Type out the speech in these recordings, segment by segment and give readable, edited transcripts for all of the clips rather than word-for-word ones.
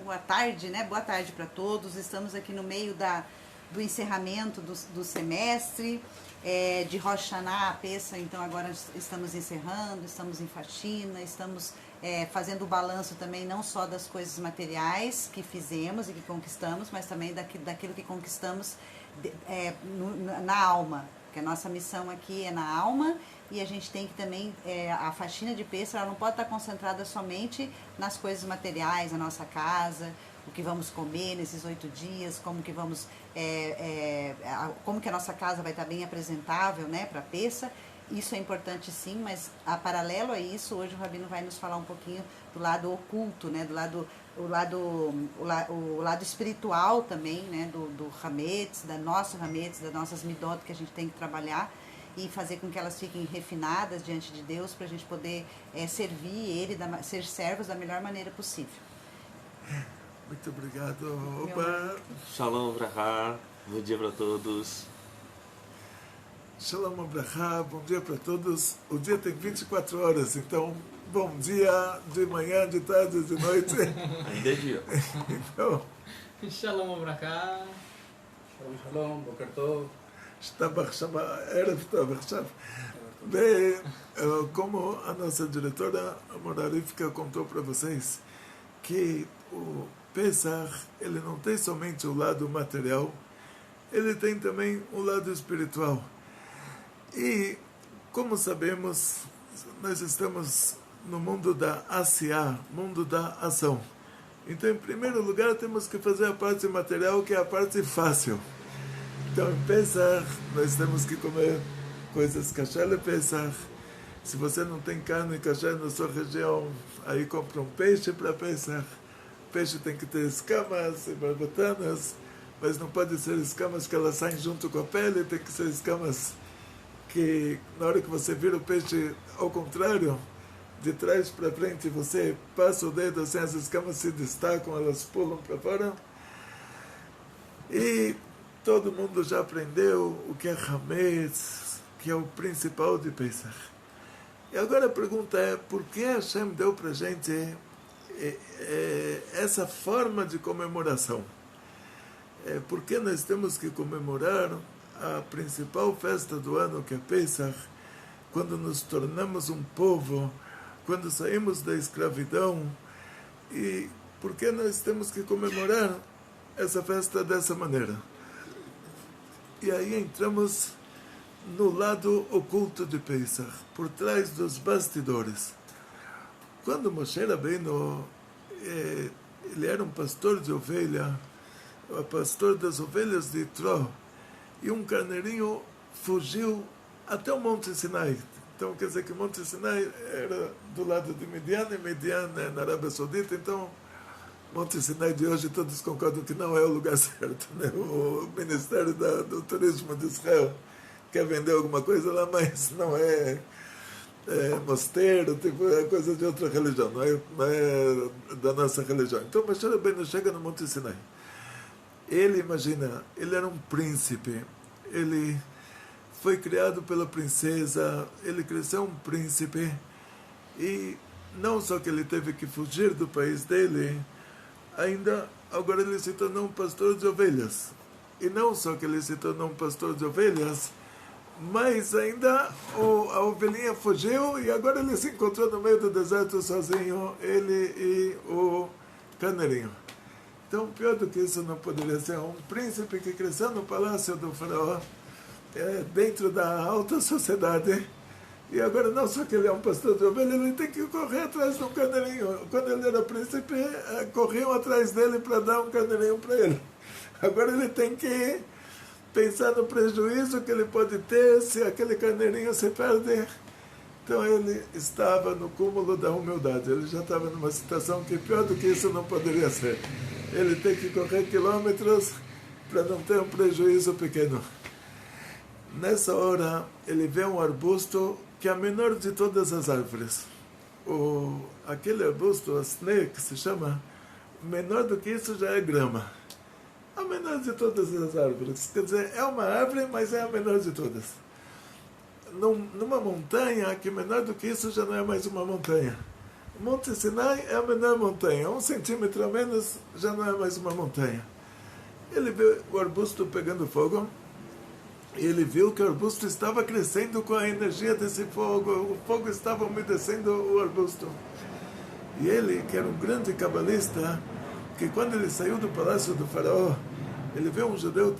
boa tarde, né? Boa tarde para todos. Estamos aqui no meio do encerramento do semestre, de Rosh Hashanah a Pessa, então agora estamos encerrando, estamos em faxina, estamos fazendo o balanço também não só das coisas materiais que fizemos e que conquistamos, mas também daquilo que conquistamos na alma, porque a nossa missão aqui é na alma. E a gente tem que também, a faxina de Pêssego, ela não pode estar concentrada somente nas coisas materiais, na nossa casa, o que vamos comer nesses 8 dias, como que vamos, como que a nossa casa vai estar bem apresentável, né, para Pêssego. Isso é importante sim, mas a paralelo a isso, hoje o Rabino vai nos falar um pouquinho do lado oculto, né, o lado espiritual também, né, do Hametz, das nossas midot que a gente tem que trabalhar e fazer com que elas fiquem refinadas diante de Deus para a gente poder servir Ele, ser servos da melhor maneira possível. Muito obrigado, Oba. Shalom, Brahá. Bom dia para todos. Shalom, Brahá. Bom dia para todos. O dia tem 24 horas, então bom dia de manhã, de tarde, de noite. Ainda é dia. Então, Shalom, Brahá. Shalom, shalom, boker tov. Erev Tov, como a nossa diretora honorífica contou para vocês, que o Pesach, ele não tem somente o lado material, ele tem também o lado espiritual. E, como sabemos, nós estamos no mundo da Asiá, mundo da ação. Então, em primeiro lugar, temos que fazer a parte material, que é a parte fácil. Então, em Pesach, nós temos que comer coisas kasher de Pesach. Se você não tem carne kasher na sua região, aí compra um peixe para Pesach. O peixe tem que ter escamas e barbatanas, mas não pode ser escamas que elas saem junto com a pele, tem que ser escamas que, na hora que você vira o peixe, ao contrário, de trás para frente, você passa o dedo, assim, as escamas se destacam, elas pulam para fora. E todo mundo já aprendeu o que é Hametz, que é o principal de Pesach. E agora a pergunta é, por que Hashem deu para a gente essa forma de comemoração? Por que nós temos que comemorar a principal festa do ano, que é Pesach, quando nos tornamos um povo, quando saímos da escravidão? E por que nós temos que comemorar essa festa dessa maneira? E aí entramos no lado oculto de Pesach, por trás dos bastidores. Quando Moshe Rabbeinu, ele era um pastor de ovelha, o pastor das ovelhas de Itró, e um carneirinho fugiu até o Monte Sinai. Então, quer dizer que o Monte Sinai era do lado de Midian, e Midian é na Arábia Saudita, então Monte Sinai de hoje todos concordam que não é o lugar certo, né? O Ministério do Turismo de Israel quer vender alguma coisa lá, mas não é mosteiro, tipo, é coisa de outra religião, não é da nossa religião. Então Moshe Rabbeinu chega no Monte Sinai. Ele, imagina, ele era um príncipe, ele foi criado pela princesa, ele cresceu um príncipe, e não só que ele teve que fugir do país dele, ainda agora ele se tornou um pastor de ovelhas. E não só que ele se tornou um pastor de ovelhas, mas ainda a ovelhinha fugiu e agora ele se encontrou no meio do deserto sozinho, ele e o carneirinho. Então, pior do que isso não poderia ser. Um príncipe que cresceu no palácio do faraó, dentro da alta sociedade, e agora não só que ele é um pastor de ovelha, ele tem que correr atrás de um carneirinho. Quando ele era príncipe, corriam atrás dele para dar um carneirinho para ele. Agora ele tem que pensar no prejuízo que ele pode ter se aquele carneirinho se perde. Então ele estava no cúmulo da humildade. Ele já estava numa situação que pior do que isso não poderia ser. Ele tem que correr quilômetros para não ter um prejuízo pequeno. Nessa hora, ele vê um arbusto que é a menor de todas as árvores. Aquele arbusto, a snake, que se chama, menor do que isso já é grama. A menor de todas as árvores. Quer dizer, é uma árvore, mas é a menor de todas. Numa montanha, que menor do que isso já não é mais uma montanha. O Monte Sinai é a menor montanha, 1 centímetro a menos já não é mais uma montanha. Ele viu o arbusto pegando fogo, e ele viu que o arbusto estava crescendo com a energia desse fogo, o fogo estava umedecendo o arbusto. E ele, que era um grande cabalista, que quando ele saiu do palácio do faraó, ele viu um judeu,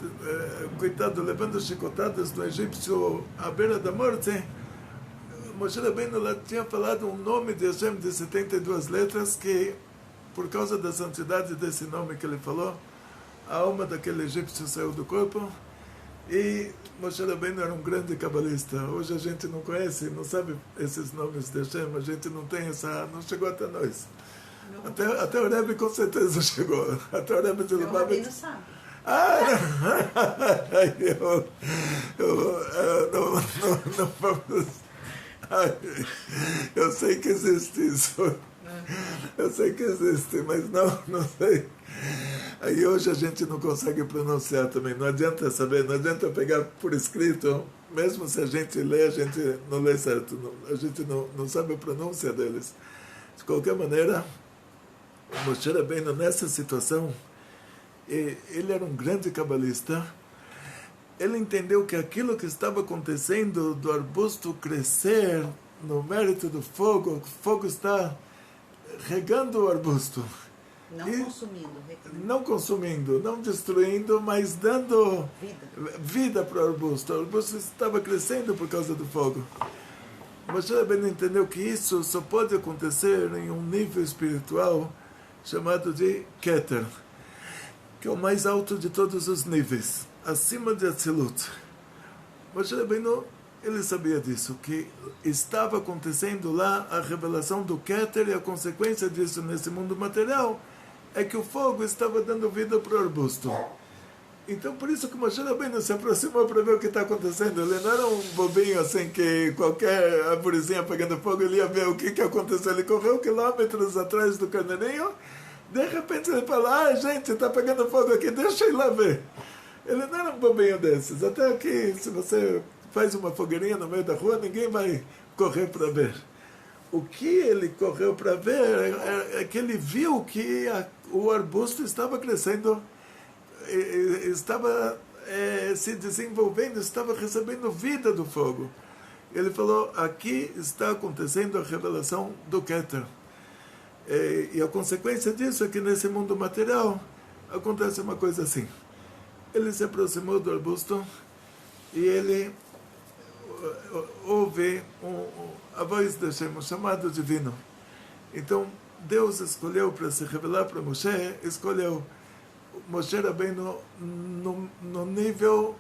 coitado, levando chicotadas do egípcio à beira da morte. Moshe Rabbeinu lá tinha falado um nome de Hashem de 72 letras que, por causa da santidade desse nome que ele falou, a alma daquele egípcio saiu do corpo. E Moshe Rabbeinu era um grande cabalista. Hoje a gente não conhece, não sabe esses nomes de Hashem, a gente não tem essa, não chegou até nós. Até o Rebbe com certeza chegou. Até o Rebbe de Lubavitch. Sabe. Não vamos. Eu sei que existe isso. Eu sei que existe, mas não sei. Aí hoje a gente não consegue pronunciar também. Não adianta saber, não adianta pegar por escrito. Mesmo se a gente lê, a gente não lê certo. A gente não sabe a pronúncia deles. De qualquer maneira, o Moshe Rabbeinu nessa situação, ele era um grande cabalista. Ele entendeu que aquilo que estava acontecendo do arbusto crescer no mérito do fogo, o fogo está regando o arbusto. Não consumindo, não destruindo, mas dando vida para o arbusto. O arbusto estava crescendo por causa do fogo. Moshe Rabbeinu entendeu que isso só pode acontecer em um nível espiritual chamado de Keter, que é o mais alto de todos os níveis, acima de Atzilut. Moshe Rabbeinu, ele sabia disso, que estava acontecendo lá a revelação do Keter, e a consequência disso nesse mundo material é que o fogo estava dando vida para o arbusto. Então, por isso que Moshe Rabbeinu se aproximou para ver o que está acontecendo. Ele não era um bobinho assim que qualquer arvorezinha pegando fogo, ele ia ver o que aconteceu. Ele correu quilômetros atrás do carneirinho. De repente ele fala, gente, está pegando fogo aqui, deixa eu ir lá ver. Ele não era um bobinho desses. Até aqui, se você faz uma fogueirinha no meio da rua, ninguém vai correr para ver. O que ele correu para ver é que ele viu que o arbusto estava crescendo, estava se desenvolvendo, estava recebendo vida do fogo. Ele falou, aqui está acontecendo a revelação do Keter. E a consequência disso é que nesse mundo material acontece uma coisa assim. Ele se aproximou do arbusto e ele ouve a voz de Hashem, um chamado divino. Então Deus escolheu para se revelar para Moshe, escolheu Moshe Rabbeinu no nível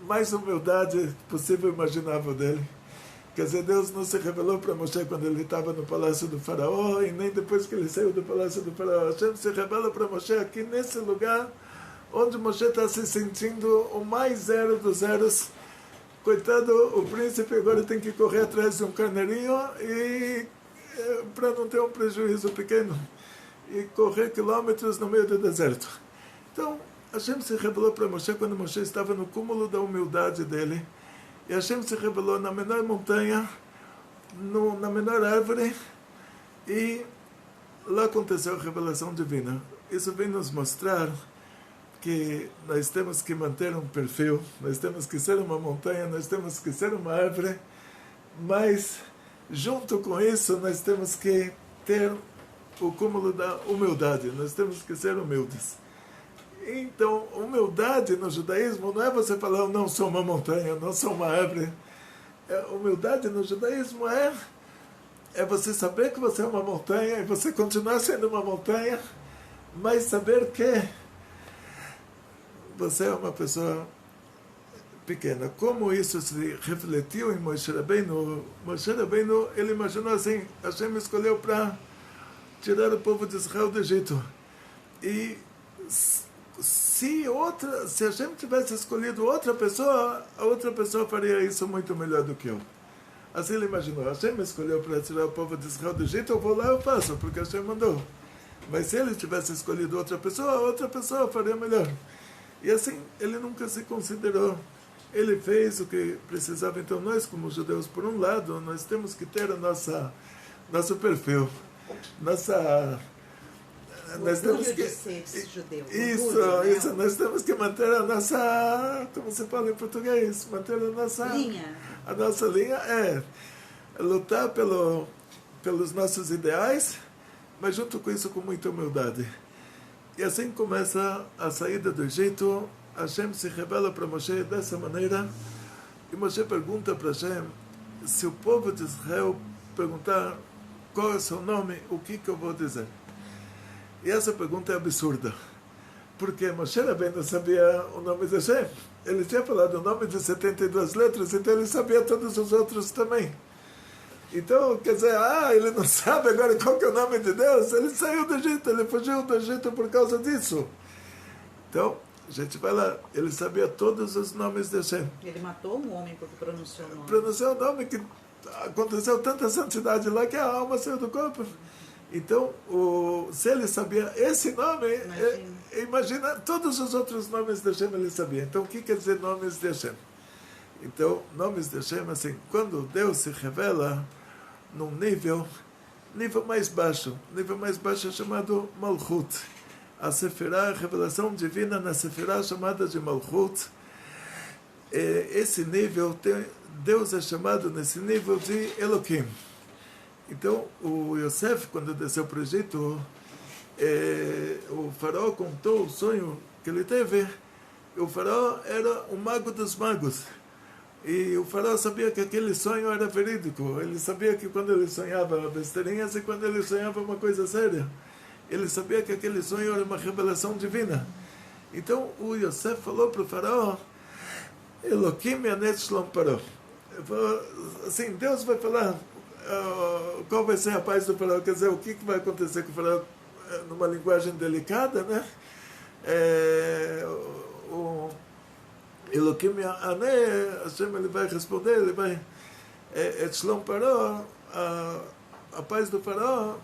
mais humildade possível imaginável dele. Quer dizer, Deus não se revelou para Moshe quando ele estava no palácio do faraó, e nem depois que ele saiu do palácio do faraó. Hashem se revela para Moshe aqui nesse lugar onde Moshe está se sentindo o mais zero dos zeros. Coitado, o príncipe agora tem que correr atrás de um carneirinho e para não ter um prejuízo pequeno e correr quilômetros no meio do deserto. Então, Hashem se revelou para Moshe quando Moshe estava no cúmulo da humildade dele. E Hashem se revelou na menor montanha, na menor árvore, e lá aconteceu a revelação divina. Isso vem nos mostrar que nós temos que manter um perfil, nós temos que ser uma montanha, nós temos que ser uma árvore, mas junto com isso nós temos que ter o cúmulo da humildade, nós temos que ser humildes. Então, humildade no judaísmo não é você falar, eu não sou uma montanha, eu não sou uma árvore. Humildade no judaísmo é você saber que você é uma montanha e você continuar sendo uma montanha, mas saber que você é uma pessoa pequena. Como isso se refletiu em Moshe Rabbeinu? Moshe Rabbeinu, ele imaginou assim, Hashem me escolheu para tirar o povo de Israel do Egito. E se Hashem tivesse escolhido outra pessoa, a outra pessoa faria isso muito melhor do que eu. Assim ele imaginou, Hashem me escolheu para tirar o povo de Israel do Egito, eu vou lá, eu faço, porque Hashem mandou. Mas se ele tivesse escolhido outra pessoa faria melhor. E assim, ele nunca se considerou. Ele fez o que precisava. Então nós, como judeus, por um lado, nós temos que ter nosso perfil. nossa nós temos orgulho que de ser judeu. isso, Orgulho, né? isso, nós temos que manter a nossa, como se fala em português, manter a nossa Linha. A nossa linha é lutar pelos nossos ideais, mas junto com isso com muita humildade. E assim começa a saída do Egito. Hashem se revela para Moshe dessa maneira, e Moshe pergunta para Hashem, se o povo de Israel perguntar qual é o seu nome, o que eu vou dizer? E essa pergunta é absurda, porque Moshe Rabbeinu não sabia o nome de Hashem. Ele tinha falado o nome de 72 letras, então ele sabia todos os outros também. Então, quer dizer, ele não sabe agora qual que é o nome de Deus. Ele saiu do Egito, ele fugiu do Egito por causa disso. Então, a gente vai lá, ele sabia todos os nomes de Hashem. Ele matou um homem porque pronunciou o nome. Pronunciou o nome que aconteceu tanta santidade lá que a alma saiu do corpo. Então, se ele sabia esse nome, imagina todos os outros nomes de Hashem ele sabia. Então, o que quer dizer nomes de Hashem? Então, nomes de Hashem, assim, quando Deus se revela num nível mais baixo é chamado Malchut. A Sefirah, a revelação divina na Sefirah chamada de Malchut. Esse nível, Deus é chamado nesse nível de Elohim. Então, o Yosef, quando desceu para o Egito, o faraó contou o sonho que ele teve. O faraó era o mago dos magos. E o faraó sabia que aquele sonho era verídico. Ele sabia que quando ele sonhava besteirinhas e quando ele sonhava uma coisa séria. Ele sabia que aquele sonho era uma revelação divina. Então, o Yosef falou para o faraó, Elohim Yanet Shlom Paró. Assim, Deus vai falar qual vai ser a paz do faraó, quer dizer, o que vai acontecer com o faraó numa linguagem delicada, né? O Elohim Yanet, Hashem, ele vai responder, ele vai Shlom Paró, a paz do faraó,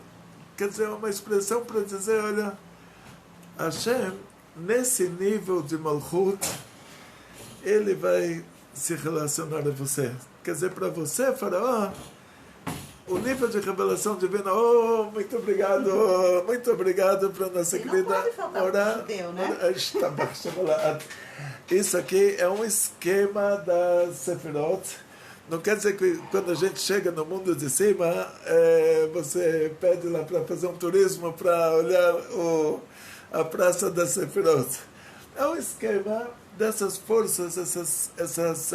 quer dizer, uma expressão para dizer, olha, Hashem, nesse nível de Malchut, ele vai se relacionar a você. Quer dizer, para você, faraó, o nível de revelação divina, muito obrigado para nossa querida não pode faltar orar. Judeu, né? Isso aqui é um esquema da Sefirot. Não quer dizer que quando a gente chega no mundo de cima, você pede lá para fazer um turismo para olhar a praça da Sefirot. É um esquema dessas forças, essas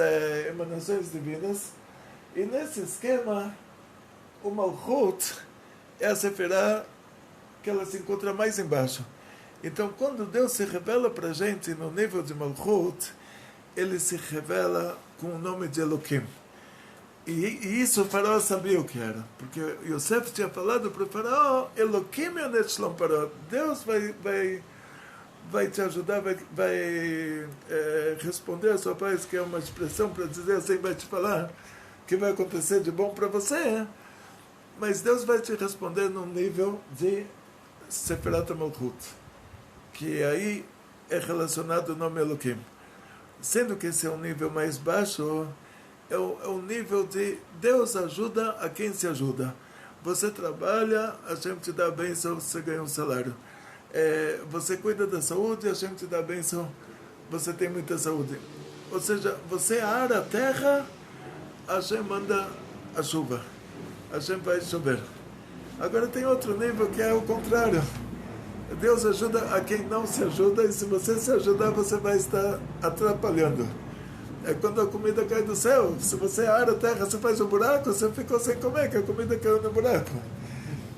emanações divinas. E nesse esquema, o Malchut é a Sefirah que ela se encontra mais embaixo. Então, quando Deus se revela para a gente no nível de Malchut, ele se revela com o nome de Elohim. E isso o faraó sabia o que era, porque Yosef tinha falado para o faraó, Elohim Yanet Shlom Paró, Deus vai te ajudar, vai responder a sua paz, que é uma expressão para dizer assim, vai te falar que vai acontecer de bom para você, mas Deus vai te responder num nível de Sefirat Malchut, que aí é relacionado ao nome Elohim. Sendo que esse é um nível mais baixo, é o nível de Deus ajuda a quem se ajuda. Você trabalha, a gente te dá a bênção, você ganha um salário. Você cuida da saúde, a gente te dá a bênção, você tem muita saúde. Ou seja, você ara a terra, a gente manda a chuva. A gente vai chover. Agora tem outro nível que é o contrário. Deus ajuda a quem não se ajuda, e se você se ajudar, você vai estar atrapalhando. É quando a comida cai do céu. Se você ara a terra, você faz um buraco, você ficou sem comer, que a comida caiu no buraco.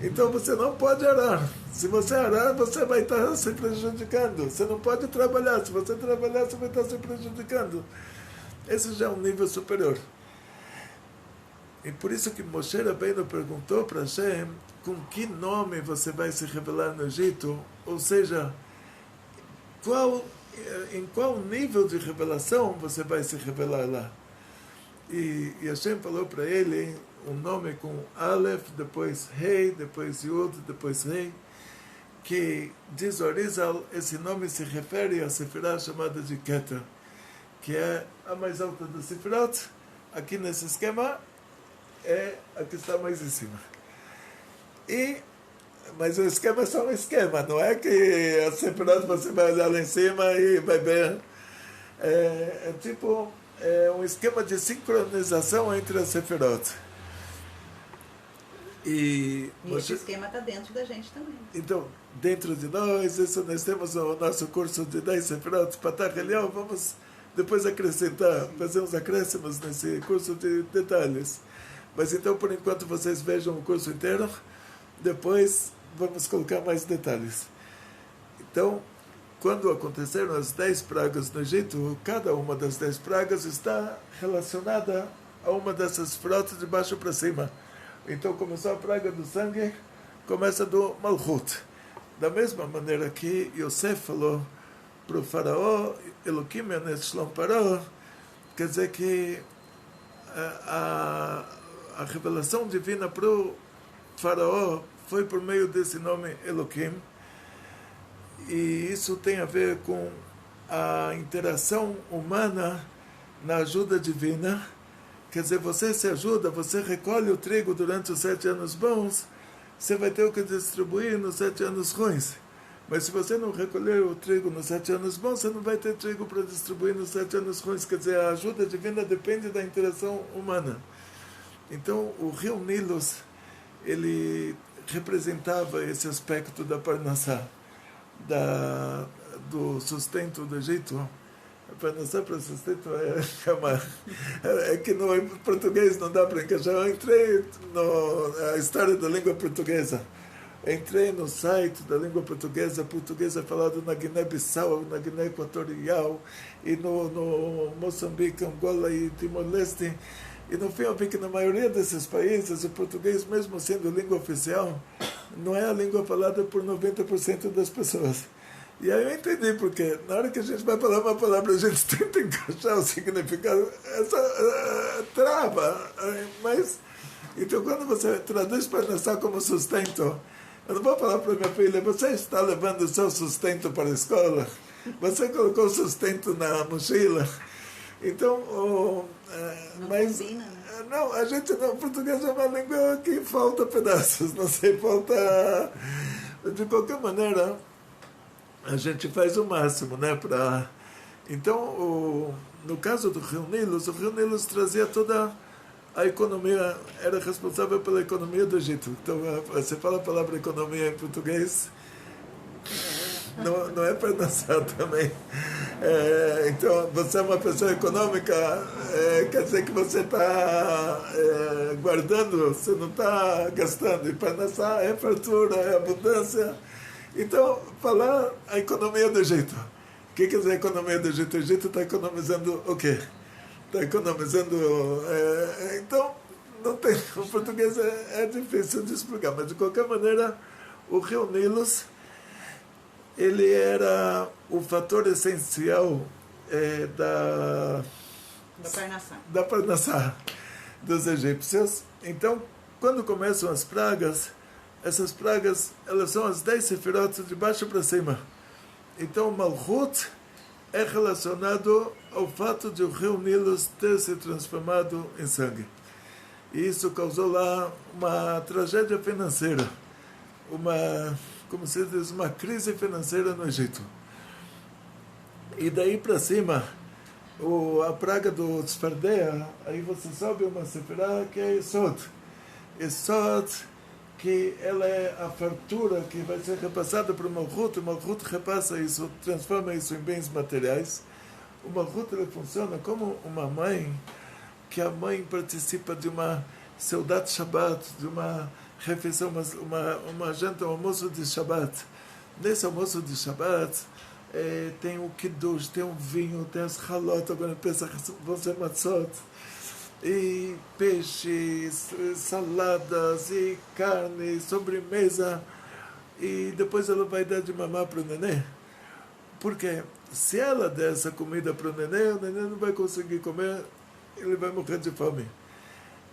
Então você não pode arar. Se você arar, você vai estar se prejudicando. Você não pode trabalhar. Se você trabalhar, você vai estar se prejudicando. Esse já é um nível superior. E por isso que Moshe Rabbeinu perguntou para Hashem com que nome você vai se revelar no Egito, ou seja, em qual nível de revelação você vai se revelar lá. E Hashem falou para ele um nome com Aleph, depois Rei, depois Yud, depois Rei, que diz o Arizal, esse nome se refere à Sefirah chamada de Keter, que é a mais alta das Sefirot. Aqui nesse esquema é a que está mais em cima. E Mas o esquema é só um esquema, não é que a Sefirot você vai olhar lá em cima e vai ver. É tipo um esquema de sincronização entre as Sefirot. E esse esquema está dentro da gente também. Então, dentro de nós, nós temos o nosso curso de 10 Sefirot, Patach Eliyahu, vamos depois acrescentar, fazer uns acréscimos nesse curso de detalhes. Mas então, por enquanto, vocês vejam o curso inteiro, depois vamos colocar mais detalhes. Então, quando aconteceram as 10 pragas no Egito, cada uma das 10 pragas está relacionada a uma dessas frotas de baixo para cima. Então começou a praga do sangue, começa do Malchut. Da mesma maneira que Yosef falou para o faraó, Eloquim Yanes Shlom Paró, quer dizer que a revelação divina para o faraó foi por meio desse nome Eloquim, e isso tem a ver com a interação humana na ajuda divina. Quer dizer, você se ajuda, você recolhe o trigo durante os 7 anos bons, você vai ter o que distribuir nos 7 anos ruins. Mas se você não recolher o trigo nos 7 anos bons, você não vai ter trigo para distribuir nos 7 anos ruins. Quer dizer, a ajuda divina depende da interação humana. Então, o rio Nilus, ele representava esse aspecto da Parnassá, do sustento do Egito. Parnassá para sustento é que no português não dá para encaixar. Eu entrei na história da língua portuguesa. Entrei no site da língua portuguesa. Português é falado na Guiné-Bissau, na Guiné Equatorial, e no Moçambique, Angola e Timor-Leste. E no fim eu vi que na maioria desses países o português, mesmo sendo língua oficial, não é a língua falada por 90% das pessoas. E aí eu entendi, porque na hora que a gente vai falar uma palavra, a gente tenta encaixar o significado, essa trava. Mas, então quando você traduz Parnassá como sustento, eu não vou falar para minha filha, você está levando o seu sustento para a escola? Você colocou o sustento na mochila? Então, mas combina, né? Não, a gente não, o português é uma língua que falta pedaços, não sei, falta. De qualquer maneira, a gente faz o máximo, né? Então, no caso do Rio Nilus, o Rio Nilus trazia toda a economia, era responsável pela economia do Egito. Então, você fala a palavra economia em português, não é para dançar também. Então, você é uma pessoa econômica, quer dizer que você está guardando, você não está gastando. E para dançar é fartura, é abundância. Então, falar a economia do Egito. O que quer dizer a economia do Egito? O Egito está economizando o quê? Está economizando... então, não tem, o português é difícil de explicar, mas de qualquer maneira, o rio Nilus, ele era o fator essencial da Parnassá dos egípcios. Então, quando começam as pragas, essas pragas, elas são as 10 sefirot de baixo para cima. Então, o Malchut é relacionado ao fato de o rio Nilus ter se transformado em sangue. E isso causou lá uma tragédia financeira, como se diz, uma crise financeira no Egito. E daí para cima, a praga do Tzfardea, aí você sobe uma sefirá que é Esod. Esod, que ela é a fartura que vai ser repassada para o Malchut repassa isso, transforma isso em bens materiais. O Malchut ele funciona como uma mãe, que a mãe participa de uma Seudat Shabbat, de uma refeição, uma janta, um almoço de Shabbat. Nesse almoço de Shabbat tem o Kiddush, tem o vinho, tem as halot, agora pensa vão ser matzot, e peixes, saladas, e carne, sobremesa, e depois ela vai dar de mamar para o nenê. Porque se ela der essa comida para o nenê não vai conseguir comer, ele vai morrer de fome.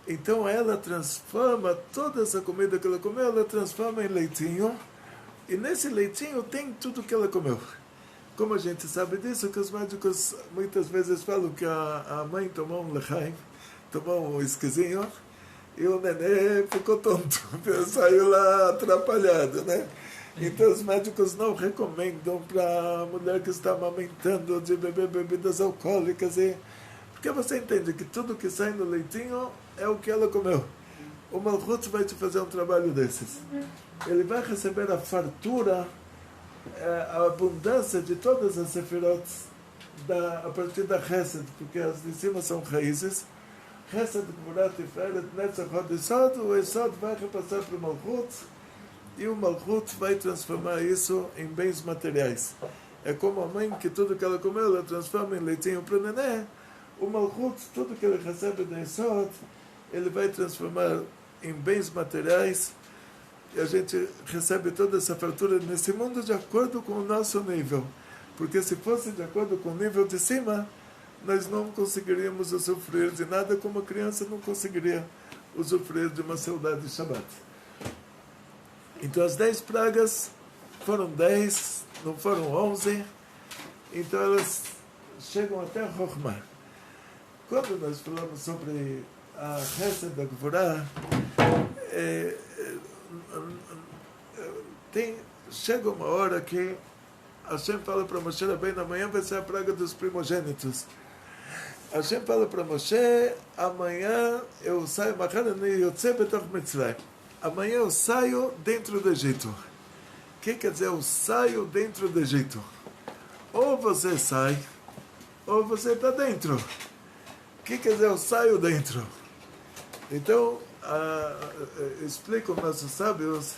Então ela transforma toda essa comida que ela comeu, ela transforma em leitinho, e nesse leitinho tem tudo que ela comeu. Como a gente sabe disso, que os médicos muitas vezes falam que a mãe tomou um lechaim, tomou um esquisinho, e o nenê ficou tonto, saiu lá atrapalhado, né? Então os médicos não recomendam para a mulher que está amamentando de beber bebidas alcoólicas, porque você entende que tudo que sai no leitinho é o que ela comeu. O Malchut vai te fazer um trabalho desses. Ele vai receber a fartura, a abundância de todas as sefirot a partir da Chesed, porque as de cima são raízes. Chesed, Gvurat, Tiferet, Netzach, Hod, Esod. O Esod vai repassar para o Malchut e o Malchut vai transformar isso em bens materiais. É como a mãe que tudo que ela comeu, ela transforma em leitinho para o nenê. O Malchut, tudo que ele recebe da Esod, ele vai transformar em bens materiais e a gente recebe toda essa fartura nesse mundo de acordo com o nosso nível. Porque se fosse de acordo com o nível de cima, nós não conseguiríamos usufruir de nada como a criança não conseguiria usufruir de uma saudade de Shabbat. Então as 10 pragas foram 10, não foram 11, então elas chegam até a Chokhmah. Quando nós falamos sobre a Chesed da Gvorá, chega uma hora que Hashem fala para Moshe Rabbeinu, amanhã vai ser a praga dos primogênitos. Hashem fala para Moshe, amanhã eu saio, amanhã eu saio dentro do Egito. O que quer dizer eu saio dentro do Egito? Ou você sai, ou você está dentro. O que quer dizer eu saio dentro? Então, explicam nossos sábios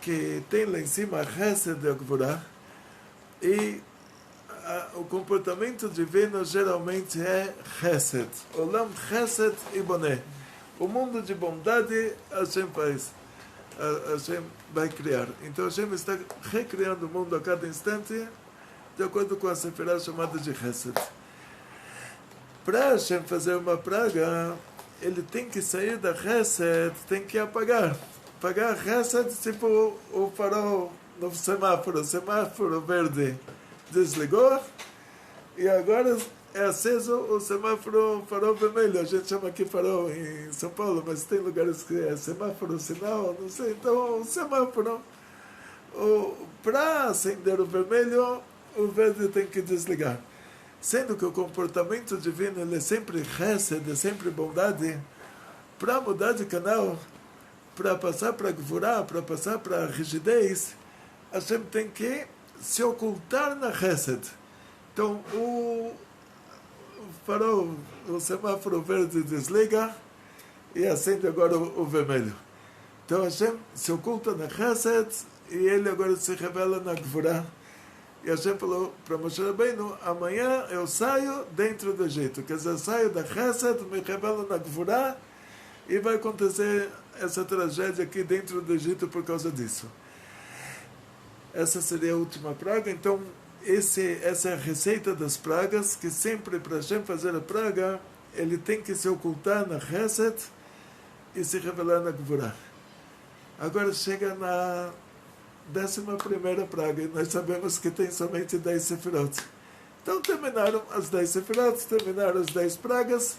que tem lá em cima a Chesed de Gvorá, e o comportamento divino geralmente é Chesed. Olam Chesed e Boné. O mundo de bondade Hashem faz. Hashem vai criar. Então Hashem está recriando o mundo a cada instante de acordo com a sefirá chamada de Chesed. Para Hashem fazer uma praga, ele tem que sair da Chesed, tem que apagar. Apagar Chesed, tipo o farol no semáforo. O semáforo verde desligou e agora é aceso o semáforo, farol vermelho. A gente chama aqui farol em São Paulo, mas tem lugares que é semáforo, sinal, não sei. Então o semáforo, para acender o vermelho, o verde tem que desligar. Sendo que o comportamento divino ele é sempre chesed, é sempre bondade, para mudar de canal, para passar para Gvorá, para passar para a rigidez, a gente tem que se ocultar na chesed. Então, o farol, o semáforo verde desliga e acende agora o vermelho. Então, Hashem se oculta na chesed e ele agora se revela na Gvorá. E Hashem falou para Moshe Rabbeinu, amanhã eu saio dentro do Egito. Quer dizer, eu saio da chesed, me revelo na Gvorá e vai acontecer essa tragédia aqui dentro do Egito por causa disso. Essa seria a última praga. Então, essa é a receita das pragas, que sempre para Hashem fazer a praga, ele tem que se ocultar na chesed e se revelar na Gvorá. Agora chega na 11ª praga, e nós sabemos que tem somente 10 sefirot. Então terminaram as 10 sefirot, terminaram as 10 pragas,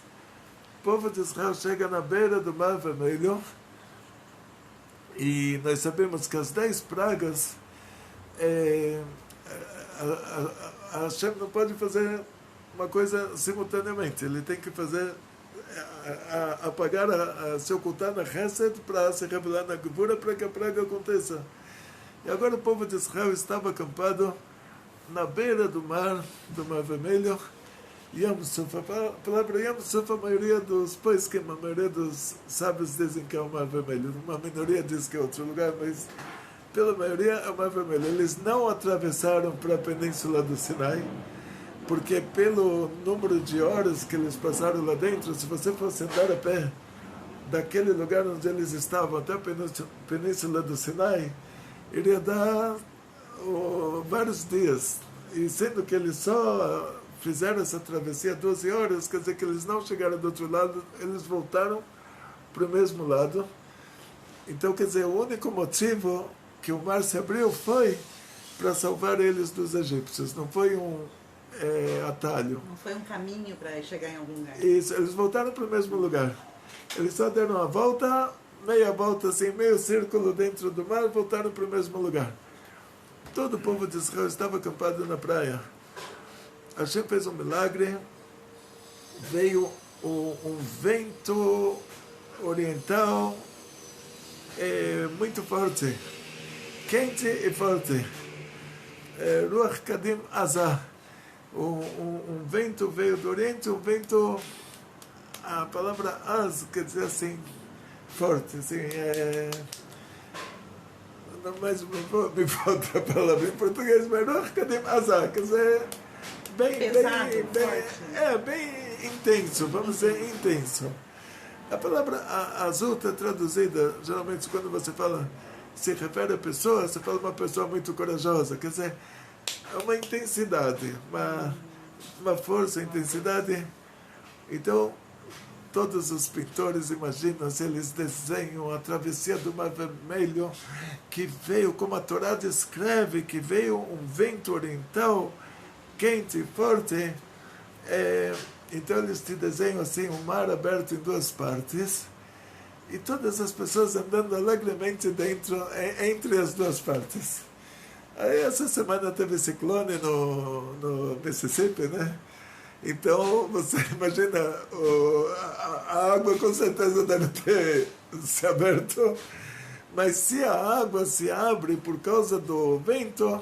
o povo de Israel chega na beira do Mar Vermelho, e nós sabemos que as 10 pragas, a Hashem não pode fazer uma coisa simultaneamente, ele tem que fazer, apagar, se ocultar na chesed para se revelar na Gvura para que a praga aconteça. E agora o povo de Israel estava acampado na beira do Mar Vermelho. Yam Suf, a palavra Yam Suf, a maioria dos poskim, a maioria dos sábios dizem que é o Mar Vermelho. Uma minoria diz que é outro lugar, mas pela maioria é o Mar Vermelho. Eles não atravessaram para a península do Sinai, porque pelo número de horas que eles passaram lá dentro, se você fosse andar a pé daquele lugar onde eles estavam até a península do Sinai, iria dar vários dias. E sendo que eles só fizeram essa travessia 12 horas, quer dizer que eles não chegaram do outro lado, eles voltaram para o mesmo lado. Então, quer dizer, o único motivo que o mar se abriu foi para salvar eles dos egípcios, não foi um atalho. Não foi um caminho para chegar em algum lugar. Isso, eles voltaram para o mesmo lugar. Eles só deram uma volta, meia volta assim, meio círculo dentro do mar, voltaram para o mesmo lugar. Todo o povo de Israel estava acampado na praia. Hashem fez um milagre, veio um vento oriental muito forte, quente e forte. Ruach Kadim Azah. Um vento veio do Oriente, um vento, a palavra Az quer dizer assim, forte, assim, não mais me falta a palavra em português, mas Ruach Kadim Azah, quer dizer, Pesado, forte. Bem intenso, vamos dizer intenso. A palavra azul está traduzida, geralmente quando você fala, se refere a pessoa, você fala uma pessoa muito corajosa, quer dizer, é uma intensidade, uma força, intensidade. Então, todos os pintores imaginam se eles desenham a travessia do Mar Vermelho, que veio, como a Torá descreve, que veio um vento oriental quente e forte. Então eles te desenham assim um mar aberto em duas partes e todas as pessoas andando alegremente entre as duas partes. Aí essa semana teve ciclone no Mississippi, né? Então você imagina, a água com certeza deve ter se aberto, mas se a água se abre por causa do vento,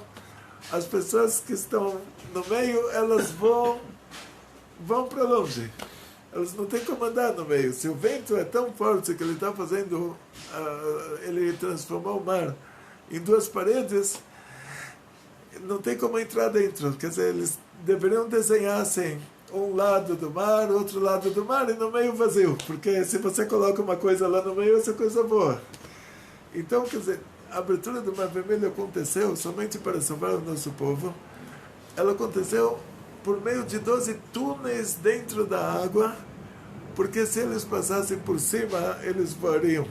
as pessoas que estão no meio, elas vão para longe. Elas não têm como andar no meio. Se o vento é tão forte que ele está fazendo, ele transformou o mar em duas paredes, não tem como entrar dentro. Quer dizer, eles deveriam desenhar assim, um lado do mar, outro lado do mar e no meio vazio. Porque se você coloca uma coisa lá no meio, essa coisa boa. Então, quer dizer, a abertura do Mar Vermelho aconteceu somente para salvar o nosso povo. Ela aconteceu por meio de 12 túneis dentro da água, porque se eles passassem por cima, eles voariam.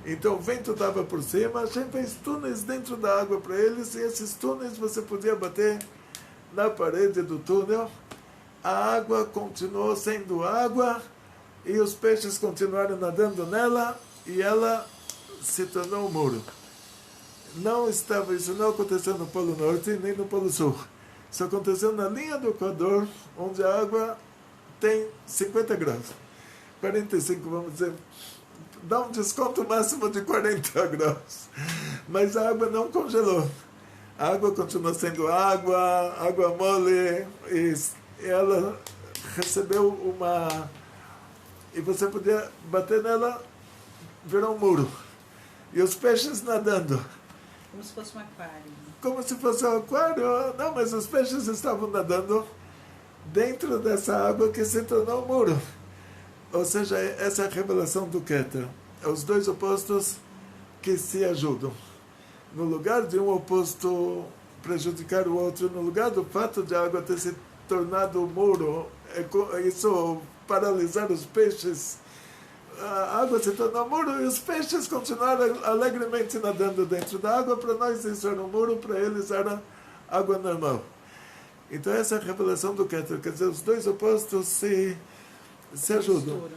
Então o vento estava por cima, a gente fez túneis dentro da água para eles, e esses túneis você podia bater na parede do túnel, a água continuou sendo água, e os peixes continuaram nadando nela, e ela se tornou um muro. Isso não aconteceu no Polo Norte nem no Polo Sul. Isso aconteceu na linha do Equador, onde a água tem 50 graus. 45, vamos dizer. Dá um desconto máximo de 40 graus. Mas a água não congelou. A água continua sendo água mole, e ela recebeu uma... E você podia bater nela, virou um muro. E os peixes nadando. Como se fosse um aquário. Como se fosse um aquário. Não, mas os peixes estavam nadando dentro dessa água que se tornou um muro. Ou seja, essa é a revelação do Keter. É os dois opostos que se ajudam. No lugar de um oposto prejudicar o outro, no lugar do fato de a água ter se tornado um muro, isso paralisar os peixes, a água se tornou um muro e os peixes continuaram alegremente nadando dentro da água. Para nós isso era um muro, para eles era água normal. Então essa é a revelação do Keter, quer dizer, os dois opostos se ajudam.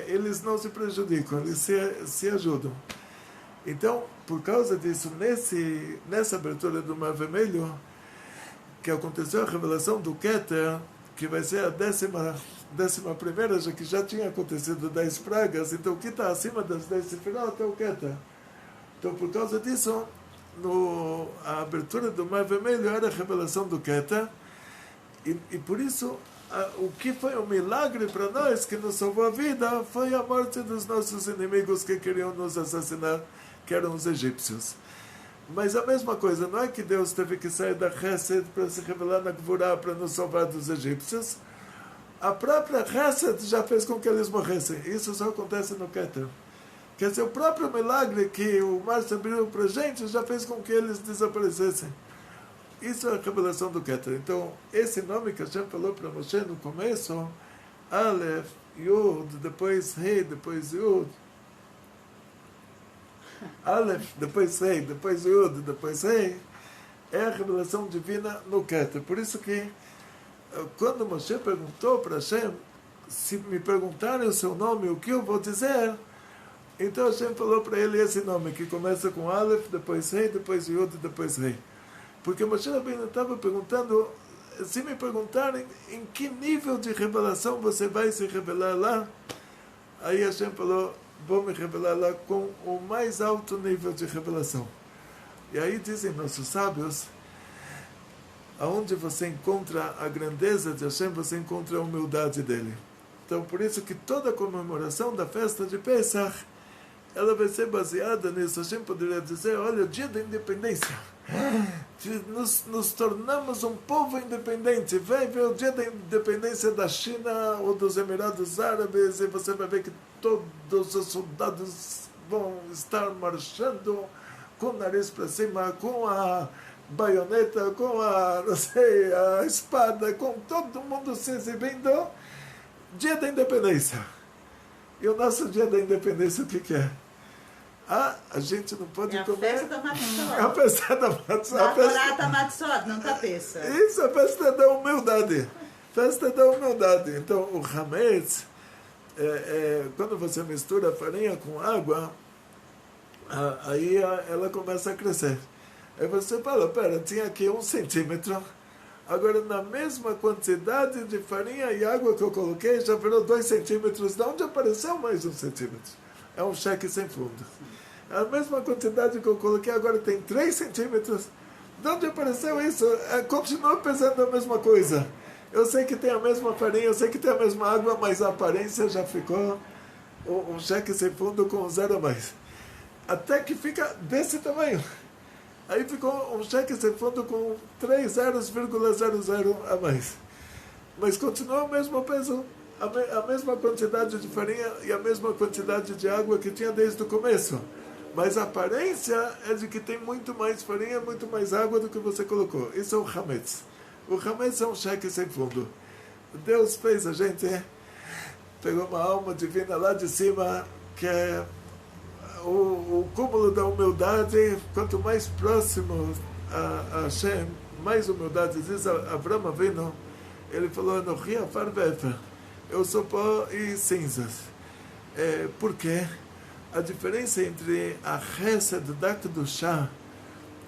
Eles não se prejudicam, eles se ajudam. Então, por causa disso, nessa abertura do Mar Vermelho, que aconteceu a revelação do Keter, que vai ser a 11ª, já que já tinha acontecido 10 pragas, então o que está acima das 10 sefirot é o Keter. Então, por causa disso, a abertura do Mar Vermelho era a revelação do Keter, e por isso, o que foi um milagre para nós, que nos salvou a vida, foi a morte dos nossos inimigos que queriam nos assassinar, que eram os egípcios. Mas a mesma coisa, não é que Deus teve que sair da Chesed para se revelar na Gvurá para nos salvar dos egípcios. A própria Chesed já fez com que eles morressem. Isso só acontece no Keter. Quer dizer, o próprio milagre que o mar se abriu para a gente já fez com que eles desaparecessem. Isso é a revelação do Keter. Então, esse nome que Hashem falou para Moshe no começo, Aleph, Yud, depois Rei, depois Yud, Aleph, depois Rei, depois Yud, depois Rei, é a revelação divina no Keter. Por isso que, quando Moshe perguntou para Hashem, se me perguntarem o seu nome, o que eu vou dizer? Então Hashem falou para ele esse nome, que começa com Aleph, depois Rei, depois Yod, depois Rei. Porque Moshe Rabbeinu estava perguntando, se me perguntarem em que nível de revelação você vai se revelar lá, aí Hashem falou, vou me revelar lá com o mais alto nível de revelação. E aí dizem nossos sábios, aonde você encontra a grandeza de Hashem, você encontra a humildade dele. Então, por isso que toda a comemoração da festa de Pesach, ela vai ser baseada nisso. Hashem poderia dizer, olha, o dia da independência. Nos tornamos um povo independente. Vai ver o dia da independência da China ou dos Emirados Árabes e você vai ver que todos os soldados vão estar marchando com o nariz para cima, com a baioneta, com a, não sei, a espada, com todo mundo se exibindo. Dia da independência. E o nosso dia da independência, o que é? A gente não pode comer. É a festa da Matzot. É a festa da Matzot. A Torá Matzot, não cabeça. Isso, a festa da humildade. Festa da humildade. Então, o Hametz, quando você mistura farinha com água, aí ela começa a crescer. Aí você fala, pera, tinha aqui 1 centímetro, agora na mesma quantidade de farinha e água que eu coloquei, já virou 2 centímetros. De onde apareceu mais 1 centímetro? É um cheque sem fundo. A mesma quantidade que eu coloquei agora tem 3 centímetros. De onde apareceu isso? Continua pesando a mesma coisa. Eu sei que tem a mesma farinha, eu sei que tem a mesma água, mas a aparência já ficou um cheque sem fundo com 0 a mais. Até que fica desse tamanho. Aí ficou um cheque sem fundo com 3 0,00 a mais. Mas continua o mesmo peso, a mesma quantidade de farinha e a mesma quantidade de água que tinha desde o começo. Mas a aparência é de que tem muito mais farinha, muito mais água do que você colocou. Isso é o Hametz. O Hametz é um cheque sem fundo. Deus fez a gente, pegou uma alma divina lá de cima, que é o cúmulo da humildade. Quanto mais próximo a Hashem, mais humildade. Diz Avraham Avinu, ele falou, Anochi Afar Ve'efer, eu sou pó e cinzas. Por quê? A diferença entre a Chesed da Kedushá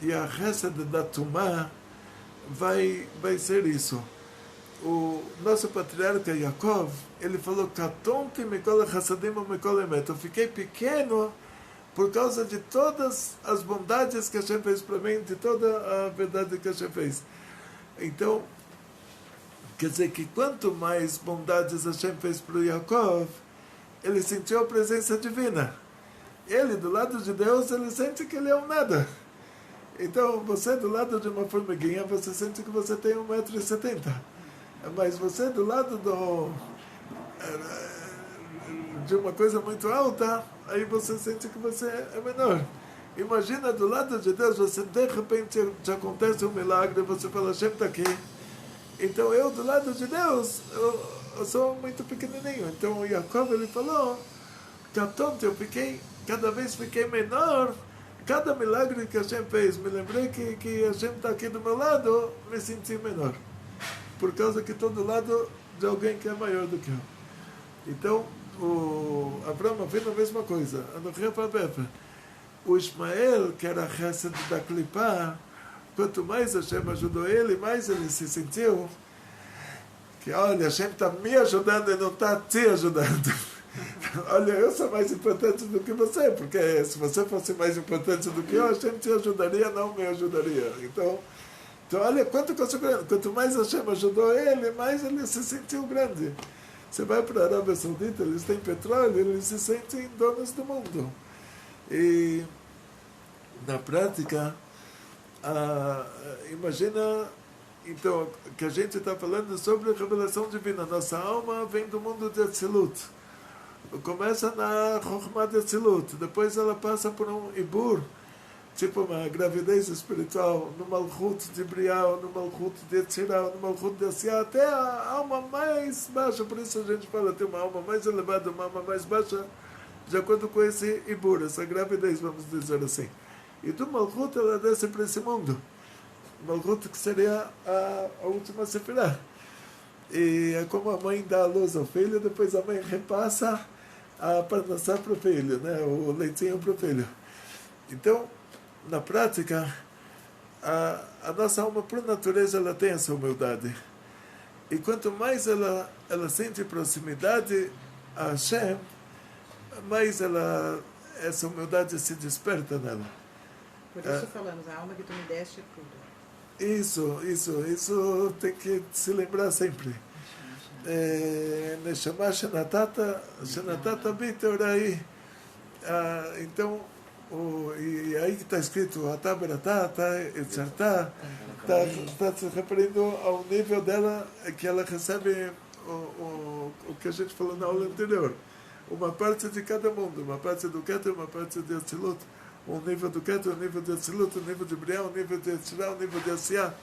e a Chesed da Tumá vai ser isso. O nosso patriarca Yaakov, ele falou, Katonti mikol hasadim mikol emet. Eu fiquei pequeno por causa de todas as bondades que Hashem fez para mim, de toda a verdade que Hashem fez. Então, quer dizer que quanto mais bondades Hashem fez para o Yaakov, ele sentiu a presença divina. Ele, do lado de Deus, ele sente que ele é um nada. Então, você do lado de uma formiguinha, você sente que você tem 1,70 m. Mas você do lado de uma coisa muito alta, aí você sente que você é menor. Imagina do lado de Deus, você de repente te acontece um milagre, você fala, Hashem está aqui. Então eu do lado de Deus, eu sou muito pequenininho. Então o Yaakov, ele falou, Katonte, cada vez fiquei menor. Cada milagre que Hashem fez, me lembrei que Hashem está aqui do meu lado, me senti menor. Por causa que estou do lado de alguém que é maior do que eu. Então, o Avraham Avinu a mesma coisa. O Ismael, que era a Chesed da Klipá, quanto mais Hashem ajudou ele, mais ele se sentiu que, olha, Hashem está me ajudando e não está te ajudando. Olha, eu sou mais importante do que você, porque se você fosse mais importante do que eu, Hashem te ajudaria, não me ajudaria. Então olha, quanto que eu sou grande. Quanto mais Hashem ajudou ele, mais ele se sentiu grande. Você vai para a Arábia Saudita, eles têm petróleo, eles se sentem donos do mundo. E, na prática, imagina, então, que a gente está falando sobre a revelação divina. Nossa alma vem do mundo de Atzilut. Começa na Chokhmah de Atzilut, depois ela passa por um Ibur, tipo uma gravidez espiritual, no Malchut de Brial, no Malchut de Yetzirah, no Malchut de Asiá, até a alma mais baixa. Por isso a gente fala, tem uma alma mais elevada, uma alma mais baixa, de acordo com esse Ibur, essa gravidez, vamos dizer assim. E do Malchut ela desce para esse mundo. Malchut que seria a última Sefirah. E é como a mãe dá a luz ao filho, depois a mãe repassa a parnassá para o filho, né? O leitinho para o filho. Então, na prática, a nossa alma, por natureza, ela tem essa humildade. E quanto mais ela sente proximidade a Hashem, mais essa humildade se desperta nela. Por isso falamos, a alma que tu me deste é tudo. Isso tem que se lembrar sempre. Neshama Shenatata Biteorai. Então, e aí que está escrito Ataberatata, etc. Está se referindo ao nível dela, que ela recebe o que a gente falou na aula anterior. Uma parte de cada mundo, uma parte do Keter, uma parte de Atzilut. Um nível do Keter, um nível de Atzilut, um nível de Briah, um nível de Yetzirah, um nível de Asiyah.